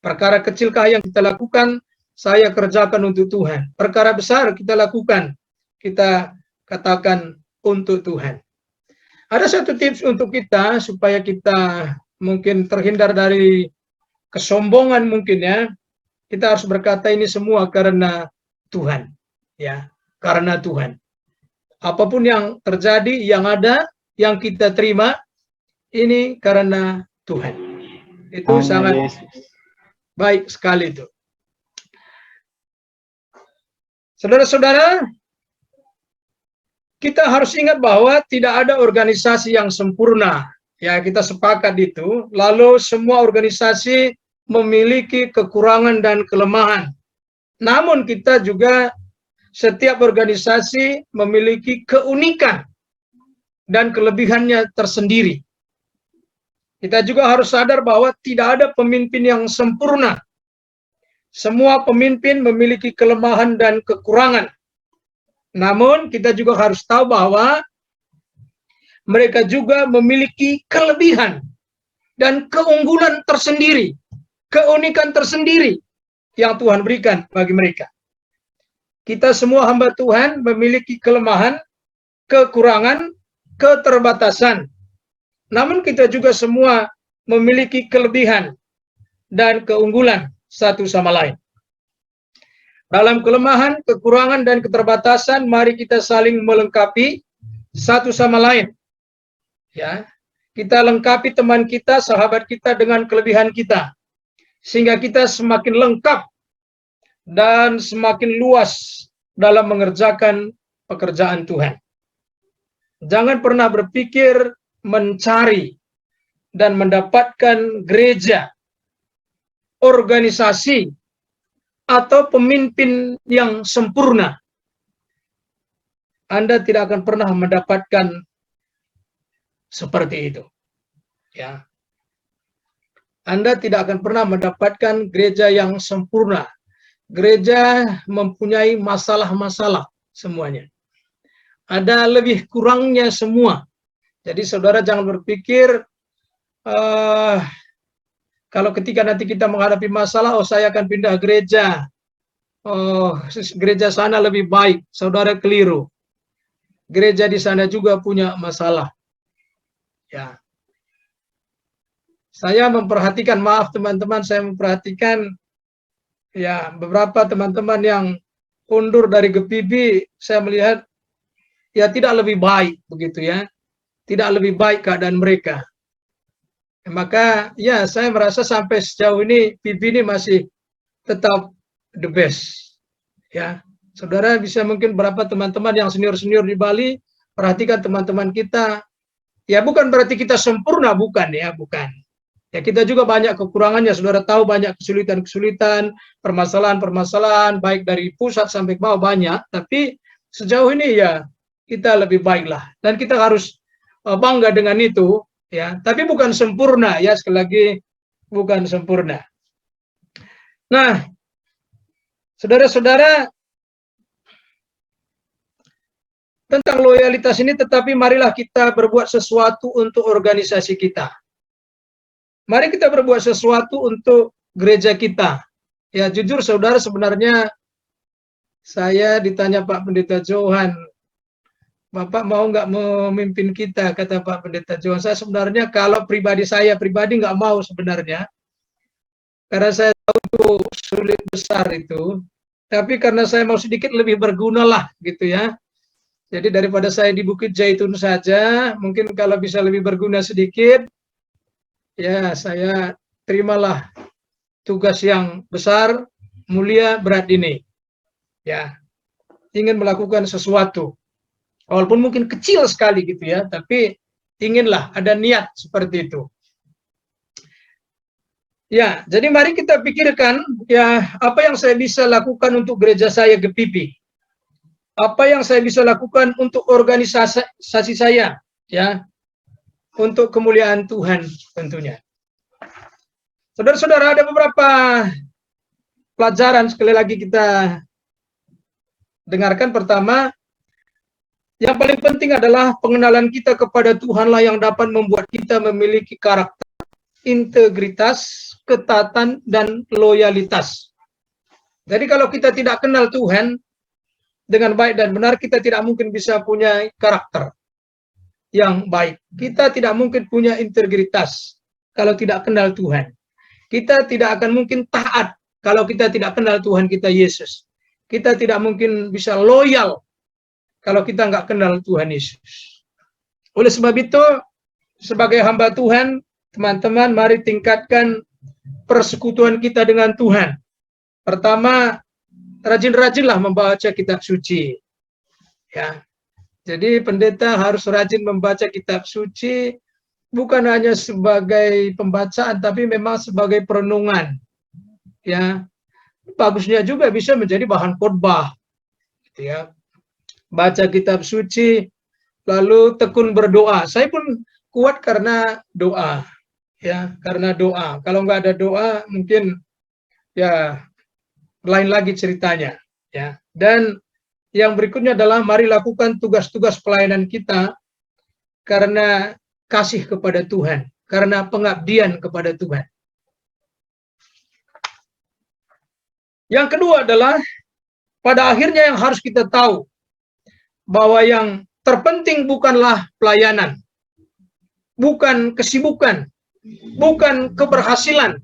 A: Perkara kecilkah yang kita lakukan, saya kerjakan untuk Tuhan. Perkara besar kita lakukan, kita katakan untuk Tuhan. Ada satu tips untuk kita supaya kita mungkin terhindar dari kesombongan mungkin ya. Kita harus berkata ini semua karena Tuhan. Ya, karena Tuhan. Apapun yang terjadi, yang ada, yang kita terima, ini karena Tuhan. Itu sangat baik sekali itu. Saudara-saudara, kita harus ingat bahwa tidak ada organisasi yang sempurna. Ya, kita sepakat itu. Lalu semua organisasi memiliki kekurangan dan kelemahan. Namun kita juga setiap organisasi memiliki keunikan dan kelebihannya tersendiri. Kita juga harus sadar bahwa tidak ada pemimpin yang sempurna. Semua pemimpin memiliki kelemahan dan kekurangan. Namun kita juga harus tahu bahwa mereka juga memiliki kelebihan dan keunggulan tersendiri, keunikan tersendiri yang Tuhan berikan bagi mereka. Kita semua hamba Tuhan memiliki kelemahan, kekurangan, keterbatasan. Namun kita juga semua memiliki kelebihan dan keunggulan satu sama lain. Dalam kelemahan, kekurangan, dan keterbatasan, mari kita saling melengkapi satu sama lain. Ya, kita lengkapi teman kita, sahabat kita dengan kelebihan kita, sehingga kita semakin lengkap dan semakin luas dalam mengerjakan pekerjaan Tuhan. Jangan pernah berpikir mencari dan mendapatkan gereja, organisasi, atau pemimpin yang sempurna. Anda tidak akan pernah mendapatkan seperti itu. Ya. Anda tidak akan pernah mendapatkan gereja yang sempurna. Gereja mempunyai masalah-masalah semuanya. Ada lebih kurangnya semua. Jadi saudara jangan berpikir kalau ketika nanti kita menghadapi masalah, oh saya akan pindah gereja. Oh, gereja sana lebih baik. Saudara keliru. Gereja di sana juga punya masalah. Ya. Saya memperhatikan, maaf teman-teman, saya memperhatikan ya beberapa teman-teman yang undur dari GPIB, saya melihat ya tidak lebih baik begitu ya. Tidak lebih baik keadaan mereka. Maka ya saya merasa sampai sejauh ini PIB ini masih tetap the best. Ya, saudara bisa mungkin berapa teman-teman yang senior-senior di Bali, perhatikan teman-teman kita. Ya bukan berarti kita sempurna, bukan ya, bukan. Ya kita juga banyak kekurangannya, saudara tahu banyak kesulitan-kesulitan, permasalahan-permasalahan, baik dari pusat sampai ke bawah banyak. Tapi sejauh ini ya kita lebih baiklah, dan kita harus bangga dengan itu. Ya, tapi bukan sempurna ya, sekali lagi bukan sempurna. Nah, saudara-saudara, tentang loyalitas ini, tetapi marilah kita berbuat sesuatu untuk organisasi kita. Mari kita berbuat sesuatu untuk gereja kita. Ya, jujur saudara, sebenarnya saya ditanya Pak Pendeta Johan, Bapak mau nggak memimpin kita, kata Pak Pendeta Johan. Saya sebenarnya kalau pribadi nggak mau sebenarnya, karena saya tahu itu sulit besar itu. Tapi karena saya mau sedikit lebih berguna lah gitu ya. Jadi daripada saya di Bukit Zaitun saja, mungkin kalau bisa lebih berguna sedikit, ya saya terimalah tugas yang besar, mulia, berat ini. Ya, ingin melakukan sesuatu. Walaupun mungkin kecil sekali gitu ya, tapi inginlah ada niat seperti itu. Ya, jadi mari kita pikirkan ya apa yang saya bisa lakukan untuk gereja saya GPP. Apa yang saya bisa lakukan untuk organisasi saya ya, untuk kemuliaan Tuhan tentunya. Saudara-saudara, ada beberapa pelajaran sekali lagi kita dengarkan. Pertama, yang paling penting adalah pengenalan kita kepada Tuhanlah yang dapat membuat kita memiliki karakter, integritas, ketaatan, dan loyalitas. Jadi kalau kita tidak kenal Tuhan dengan baik dan benar, kita tidak mungkin bisa punya karakter yang baik. Kita tidak mungkin punya integritas kalau tidak kenal Tuhan. Kita tidak akan mungkin taat kalau kita tidak kenal Tuhan kita Yesus. Kita tidak mungkin bisa loyal kalau kita nggak kenal Tuhan Yesus. Oleh sebab itu, sebagai hamba Tuhan, teman-teman, mari tingkatkan persekutuan kita dengan Tuhan. Pertama, rajin-rajinlah membaca kitab suci. Ya. Jadi pendeta harus rajin membaca kitab suci, bukan hanya sebagai pembacaan, tapi memang sebagai perenungan. Ya, bagusnya juga bisa menjadi bahan khotbah. Gitu ya. Baca kitab suci, lalu tekun berdoa. Saya pun kuat karena doa. Ya, karena doa. Kalau nggak ada doa, mungkin ya lain lagi ceritanya. Ya, dan yang berikutnya adalah mari lakukan tugas-tugas pelayanan kita karena kasih kepada Tuhan, karena pengabdian kepada Tuhan. Yang kedua adalah pada akhirnya yang harus kita tahu bahwa yang terpenting bukanlah pelayanan, bukan kesibukan, bukan keberhasilan,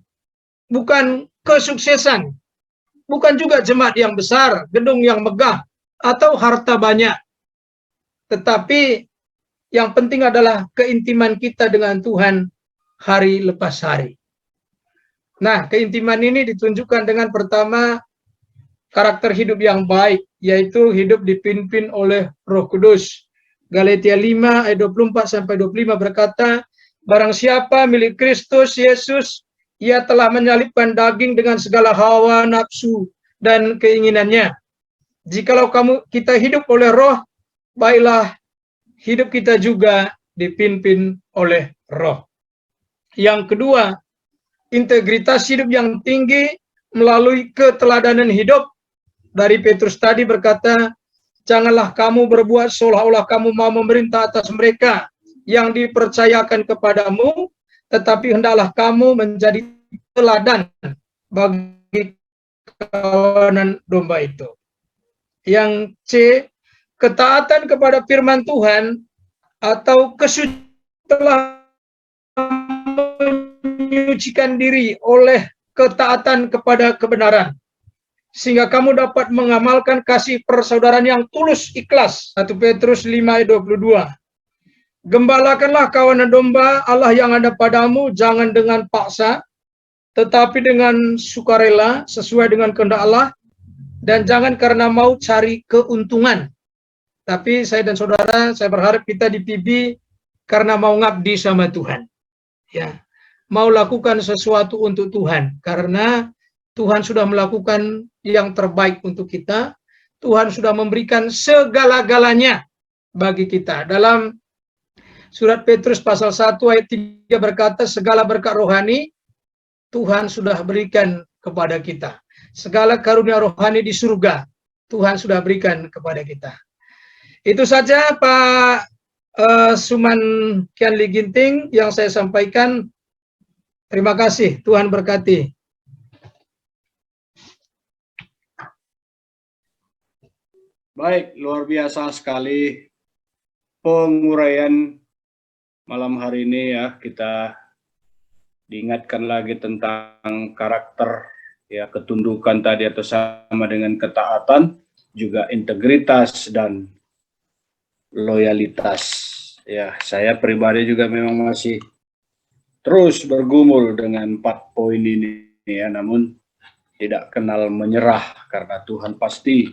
A: bukan kesuksesan, bukan juga jemaat yang besar, gedung yang megah, atau harta banyak. Tetapi yang penting adalah keintiman kita dengan Tuhan hari lepas hari. Nah, keintiman ini ditunjukkan dengan pertama, karakter hidup yang baik, yaitu hidup dipimpin oleh Roh Kudus. Galatia 5 ayat 24-25 berkata, barang siapa milik Kristus Yesus, ia telah menyalibkan daging dengan segala hawa nafsu dan keinginannya. Jikalau kita hidup oleh Roh, baiklah hidup kita juga dipimpin oleh Roh. Yang kedua, integritas hidup yang tinggi melalui keteladanan hidup. Dari Petrus tadi berkata, janganlah kamu berbuat seolah-olah kamu mau memerintah atas mereka yang dipercayakan kepadamu, tetapi hendaklah kamu menjadi teladan bagi kawanan domba itu. Yang C, ketaatan kepada firman Tuhan atau kesucian telah menyucikan diri oleh ketaatan kepada kebenaran, sehingga kamu dapat mengamalkan kasih persaudaraan yang tulus ikhlas. 1 Petrus 5 ayat 22. Gembalakanlah kawanan domba Allah yang ada padamu, jangan dengan paksa, tetapi dengan sukarela, sesuai dengan kehendak Allah, dan jangan karena mau cari keuntungan. Tapi saya dan saudara, saya berharap kita di PB karena mau ngabdi sama Tuhan. Ya, mau lakukan sesuatu untuk Tuhan, karena Tuhan sudah melakukan yang terbaik untuk kita. Tuhan sudah memberikan segala-galanya bagi kita. Dalam surat Petrus pasal 1 ayat 3 berkata, segala berkat rohani Tuhan sudah berikan kepada kita. Segala karunia rohani di surga Tuhan sudah berikan kepada kita. Itu saja Pak Suman Kianli Ginting yang saya sampaikan. Terima kasih, Tuhan berkati.
B: Baik, luar biasa sekali penguraian malam hari ini ya. Kita diingatkan lagi tentang karakter, ya, ketundukan tadi atau sama dengan ketaatan, juga integritas dan loyalitas. Ya, saya pribadi juga memang masih terus bergumul dengan 4 poin ini ya, namun tidak kenal menyerah karena Tuhan pasti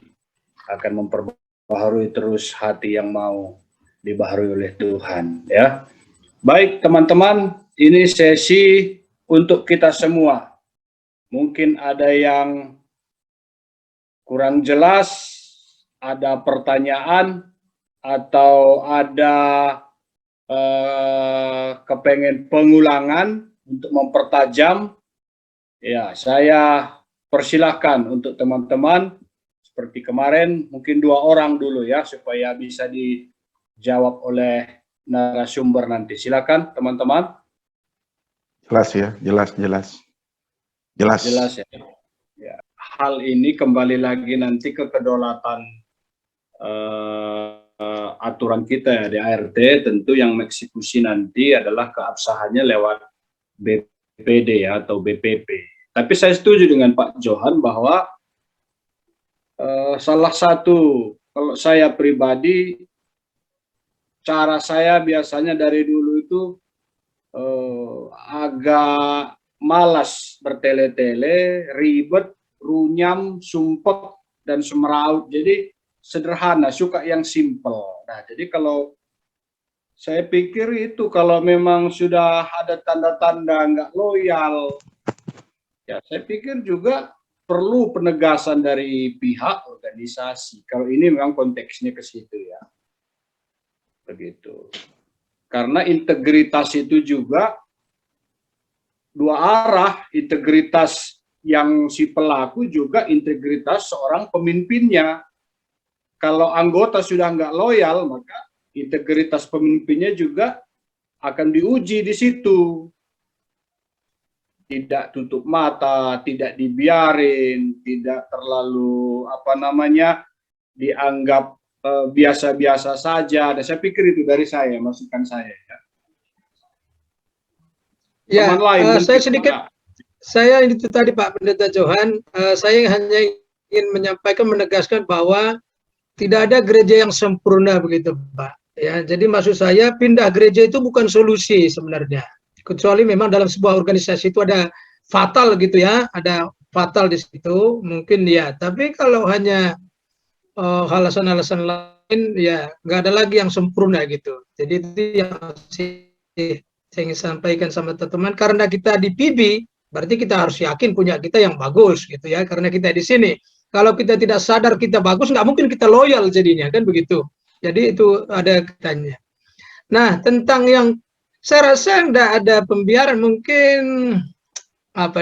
B: akan memperbaiki baharui terus hati yang mau dibaharui oleh Tuhan, ya. Baik teman-teman, ini sesi untuk kita semua. Mungkin ada yang kurang jelas, ada pertanyaan, atau ada kepengen pengulangan untuk mempertajam, ya saya persilahkan untuk teman-teman seperti kemarin mungkin 2 orang dulu ya supaya bisa dijawab oleh narasumber nanti. Silakan teman-teman.
C: Jelas ya, jelas.
B: Jelas ya. Ya. Hal ini kembali lagi nanti ke kedaulatan aturan kita ya di ART, tentu yang mengeksekusi nanti adalah keabsahannya lewat BPD ya atau BPP. Tapi saya setuju dengan Pak Johan bahwa salah satu, kalau saya pribadi, cara saya biasanya dari dulu itu agak malas bertele-tele, ribet, runyam, sumpek, dan semeraut. Jadi sederhana, suka yang simple. Nah, jadi kalau saya pikir itu kalau memang sudah ada tanda-tanda nggak loyal, ya saya pikir juga perlu penegasan dari pihak organisasi. Kalau ini memang konteksnya ke situ ya. Begitu. Karena integritas itu juga 2 arah, integritas yang si pelaku juga integritas seorang pemimpinnya. Kalau anggota sudah nggak loyal, maka integritas pemimpinnya juga akan diuji di situ. Tidak tutup mata, tidak dibiarin, tidak terlalu dianggap biasa-biasa saja. Dan saya pikir itu dari saya, masukan saya.
A: Ya,
B: Teman lain
A: saya sedikit, saya itu tadi Pak Pendeta Johan, saya hanya ingin menyampaikan, menegaskan bahwa tidak ada gereja yang sempurna begitu Pak. Ya, jadi maksud saya pindah gereja itu bukan solusi sebenarnya. Kecuali memang dalam sebuah organisasi itu ada fatal gitu ya, ada fatal di situ mungkin ya. Tapi kalau hanya alasan-alasan lain ya nggak ada lagi yang sempurna gitu. Jadi itu yang saya ingin sampaikan sama teman-teman, karena kita di PB berarti kita harus yakin punya kita yang bagus gitu ya, karena kita di sini. Kalau kita tidak sadar kita bagus, nggak mungkin kita loyal jadinya, kan begitu. Jadi itu ada katanya. Nah, tentang yang saya rasa nggak ada pembiaran, mungkin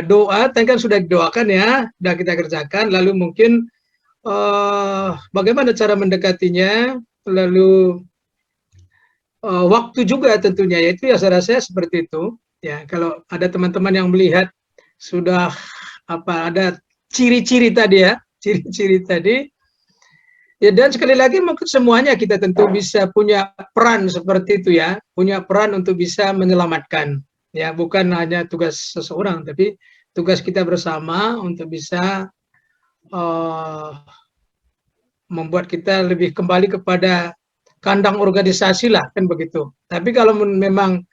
A: doa, tadi kan sudah didoakan ya, sudah kita kerjakan, lalu mungkin bagaimana cara mendekatinya, lalu waktu juga tentunya, yaitu ya saya rasa seperti itu. Ya, kalau ada teman-teman yang melihat sudah ada ciri-ciri tadi ya, ciri-ciri tadi. Ya, dan sekali lagi mungkin semuanya kita tentu bisa punya peran seperti itu ya, punya peran untuk bisa menyelamatkan. Ya, bukan hanya tugas seseorang, tapi tugas kita bersama untuk bisa membuat kita lebih kembali kepada kandang organisasi lah, kan begitu. Tapi kalau memang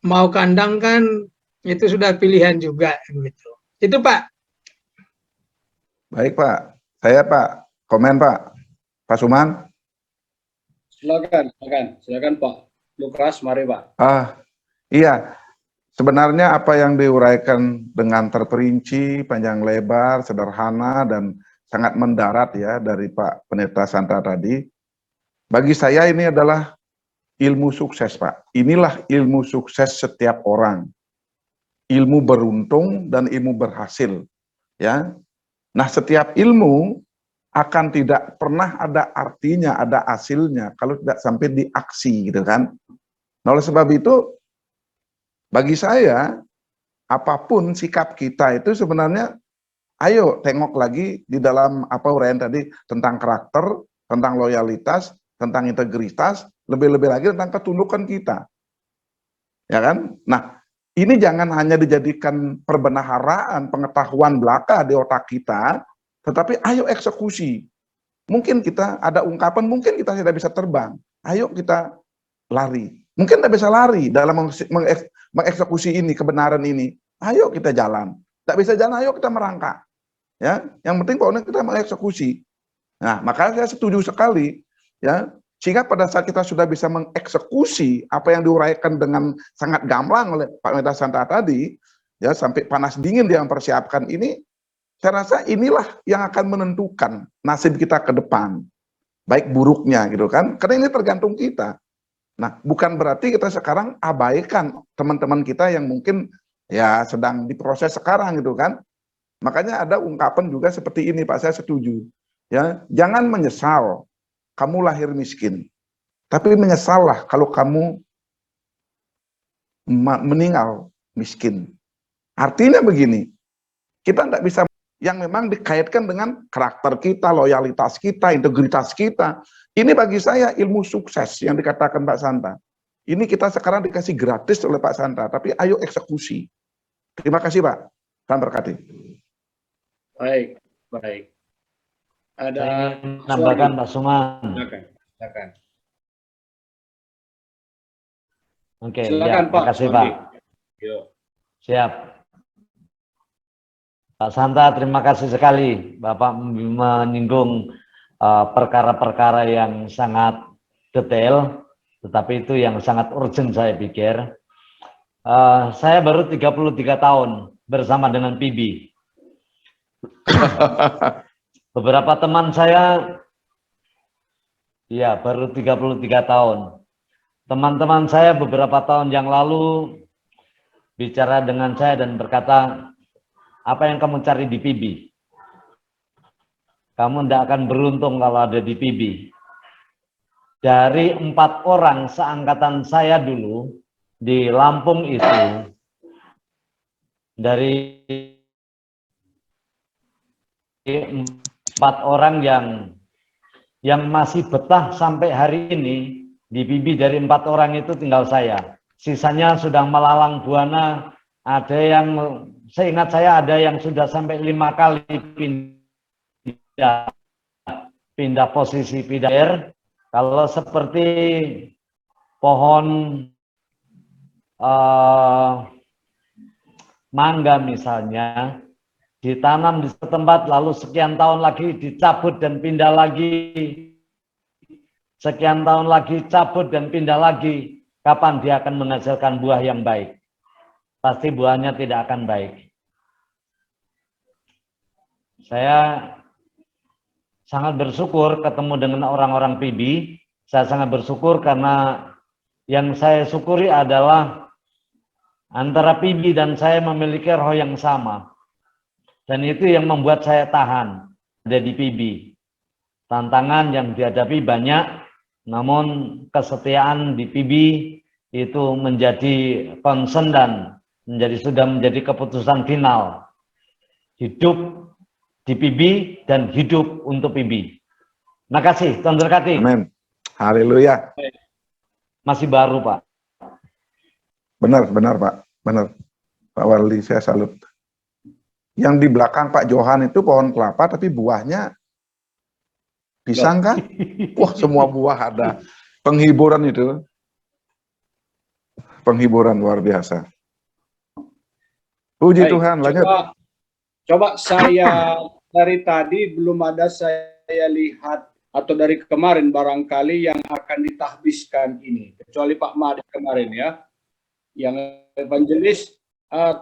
A: mau kandang kan itu sudah pilihan juga gitu. Itu Pak.
C: Baik Pak, saya Pak, komen Pak, Pak Suman.
B: Silakan Pak Lukas, mari Pak.
C: Iya, sebenarnya apa yang diuraikan dengan terperinci, panjang lebar, sederhana, dan sangat mendarat ya dari Pak Pendeta Santa tadi. Bagi saya ini adalah ilmu sukses Pak. Inilah ilmu sukses setiap orang. Ilmu beruntung dan ilmu berhasil. Ya. Nah, setiap ilmu akan tidak pernah ada artinya, ada hasilnya kalau tidak sampai di aksi gitu kan. Nah, oleh sebab itu bagi saya apapun sikap kita itu sebenarnya ayo tengok lagi di dalam uraian tadi tentang karakter, tentang loyalitas, tentang integritas, lebih-lebih lagi tentang ketundukan kita. Ya kan? Nah, ini jangan hanya dijadikan perbendaharaan, pengetahuan belaka di otak kita, tetapi ayo eksekusi. Mungkin kita ada ungkapan, mungkin kita tidak bisa terbang. Ayo kita lari. Mungkin tidak bisa lari dalam mengeksekusi ini, kebenaran ini. Ayo kita jalan. Tidak bisa jalan, ayo kita merangkak. Ya, yang penting pokoknya kita mengeksekusi. Nah, makanya saya setuju sekali, ya. Sehingga pada saat kita sudah bisa mengeksekusi apa yang diuraikan dengan sangat gamblang oleh Pak Pendeta Santa tadi, ya sampai panas dingin dia mempersiapkan ini, saya rasa inilah yang akan menentukan nasib kita ke depan, baik buruknya gitu kan, karena ini tergantung kita. Nah, bukan berarti kita sekarang abaikan teman-teman kita yang mungkin ya sedang diproses sekarang gitu kan. Makanya ada ungkapan juga seperti ini Pak, saya setuju. Ya, jangan menyesal kamu lahir miskin, tapi menyesallah kalau kamu meninggal miskin. Artinya begini, kita tidak bisa yang memang dikaitkan dengan karakter kita, loyalitas kita, integritas kita. Ini bagi saya ilmu sukses yang dikatakan Pak Santa. Ini kita sekarang dikasih gratis oleh Pak Santa, tapi ayo eksekusi. Terima kasih Pak, Tuhan berkati.
B: Baik, baik. Ada
D: Saya ingin menambahkan Pak Suman.
B: Silakan.
D: Oke,
B: Silakan
D: ya,
B: Pak.
D: makasih Pak.
B: Yuk.
D: Siap. Pak Santa, terima kasih sekali Bapak menyinggung perkara-perkara yang sangat detail, tetapi itu yang sangat urgent saya pikir. Saya baru 33 tahun bersama dengan PIBI. Beberapa teman saya, ya baru 33 tahun. Teman-teman saya beberapa tahun yang lalu bicara dengan saya dan berkata, apa yang kamu cari di PIBI? Kamu tidak akan beruntung kalau ada di PIBI. Dari 4 orang seangkatan saya dulu di Lampung itu, dari 4 orang yang masih betah sampai hari ini di PIBI, dari 4 orang itu tinggal saya. Sisanya sudah melalang buana, ada yang, seingat saya ada yang sudah sampai 5 kali pindah posisi, pindah. Kalau seperti pohon mangga misalnya, ditanam di tempat, lalu sekian tahun lagi dicabut dan pindah lagi, sekian tahun lagi cabut dan pindah lagi, kapan dia akan menghasilkan buah yang baik? Pasti buahnya tidak akan baik. Saya sangat bersyukur ketemu dengan orang-orang PIBI. Saya sangat bersyukur karena yang saya syukuri adalah antara PIBI dan saya memiliki roh yang sama. Dan itu yang membuat saya tahan ada di PIBI. Tantangan yang dihadapi banyak, namun kesetiaan di PIBI itu menjadi concern dan sudah menjadi keputusan final. Hidup di PIBI dan hidup untuk PIBI. Terima kasih, Tuhan berkati.
C: Amin. Haleluya.
D: Masih baru, Pak.
C: Benar Pak. Benar. Pak Warli, saya salut. Yang di belakang Pak Johan itu pohon kelapa, tapi buahnya pisang kan? Wah, semua buah ada. Penghiburan itu. Penghiburan luar biasa. Puji Tuhan, lanjut.
B: Coba saya dari tadi belum ada saya lihat, atau dari kemarin barangkali yang akan ditahbiskan ini. Kecuali Pak Made kemarin ya. Yang evangelis,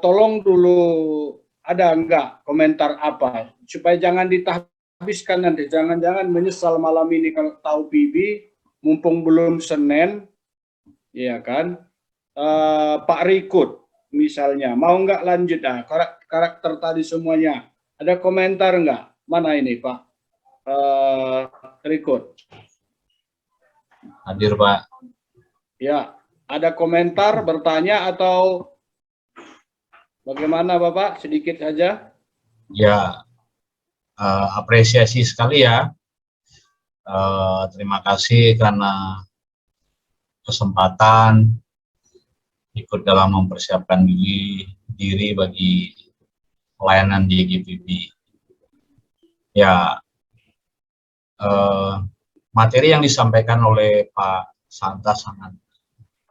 B: tolong dulu ada enggak komentar apa? Supaya jangan ditahbiskan nanti. Jangan-jangan menyesal malam ini kalau tahu PIBI, mumpung belum Senin, ya kan? Pak Rikut misalnya, mau nggak lanjut? Karakter tadi semuanya. Ada komentar nggak? Mana ini Pak Rikut?
E: Hadir Pak.
B: Ya, ada komentar, bertanya atau bagaimana Bapak? Sedikit saja.
E: Ya, apresiasi sekali ya. Terima kasih karena kesempatan ikut dalam mempersiapkan diri bagi pelayanan di GPB. Ya, materi yang disampaikan oleh Pak Santa sangat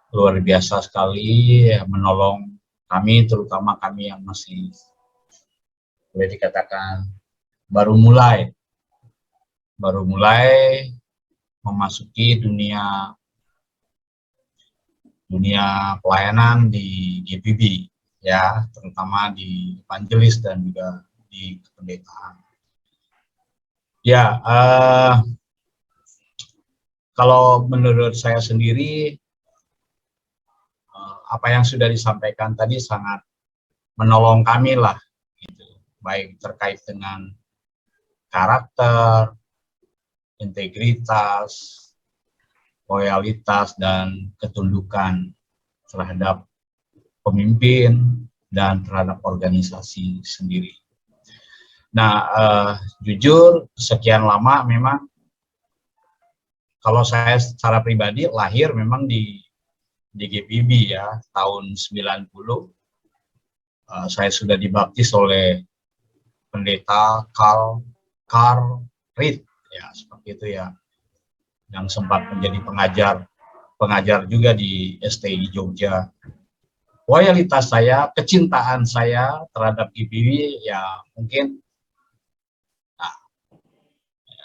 E: luar biasa sekali, ya, menolong kami, terutama kami yang masih boleh dikatakan baru mulai baru mulai memasuki dunia pelayanan di GPB, ya, terutama di evangelis dan juga di kependetaan. Ya, kalau menurut saya sendiri, apa yang sudah disampaikan tadi sangat menolong kami lah, gitu. Baik terkait dengan karakter, integritas, loyalitas, dan ketundukan terhadap pemimpin dan terhadap organisasi sendiri. Nah, jujur sekian lama memang, kalau saya secara pribadi lahir memang di GPB ya, tahun 90. Saya sudah dibaptis oleh pendeta Carl Reed, ya seperti itu ya, yang sempat menjadi pengajar juga di STI Jogja. Loyalitas saya, kecintaan saya terhadap GPB ya mungkin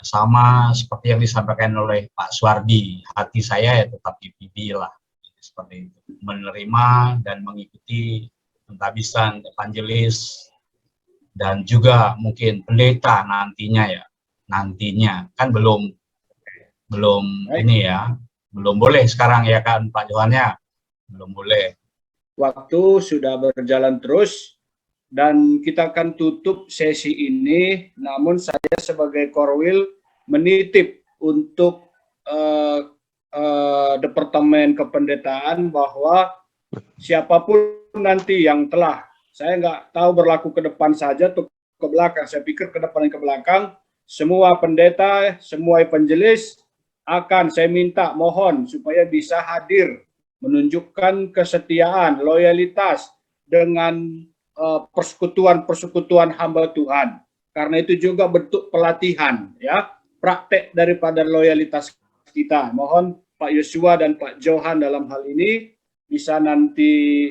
E: sama seperti yang disampaikan oleh Pak Suardi, hati saya ya tetap GPB lah, seperti itu. Menerima dan mengikuti pentabisan evangelis dan juga mungkin pendeta nantinya kan belum ini ya, belum boleh sekarang ya kan Pak Johan ya, belum boleh.
B: Waktu sudah berjalan terus dan kita akan tutup sesi ini, namun saya sebagai Korwil menitip untuk Departemen Kependetaan bahwa siapapun nanti yang telah, saya nggak tahu berlaku ke depan saja atau ke belakang, saya pikir ke depan dan ke belakang, semua pendeta, semua evangelis akan saya minta, mohon supaya bisa hadir, menunjukkan kesetiaan, loyalitas dengan persekutuan-persekutuan hamba Tuhan. Karena itu juga bentuk pelatihan, ya, praktek daripada loyalitas kita. Mohon Pak Yosua dan Pak Johan dalam hal ini bisa nanti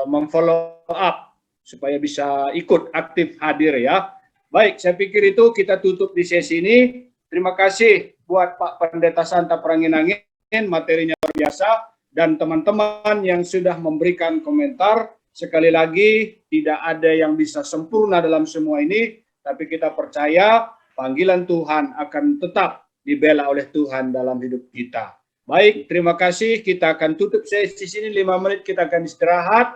B: memfollow up supaya bisa ikut aktif hadir ya. Baik, saya pikir itu kita tutup di sesi ini. Terima kasih buat Pak Pendeta Santa Peranginangin, materinya luar biasa, dan teman-teman yang sudah memberikan komentar. Sekali lagi, tidak ada yang bisa sempurna dalam semua ini, tapi kita percaya panggilan Tuhan akan tetap dibela oleh Tuhan dalam hidup kita. Baik, terima kasih. Kita akan tutup sesi sini 5 menit, kita akan istirahat.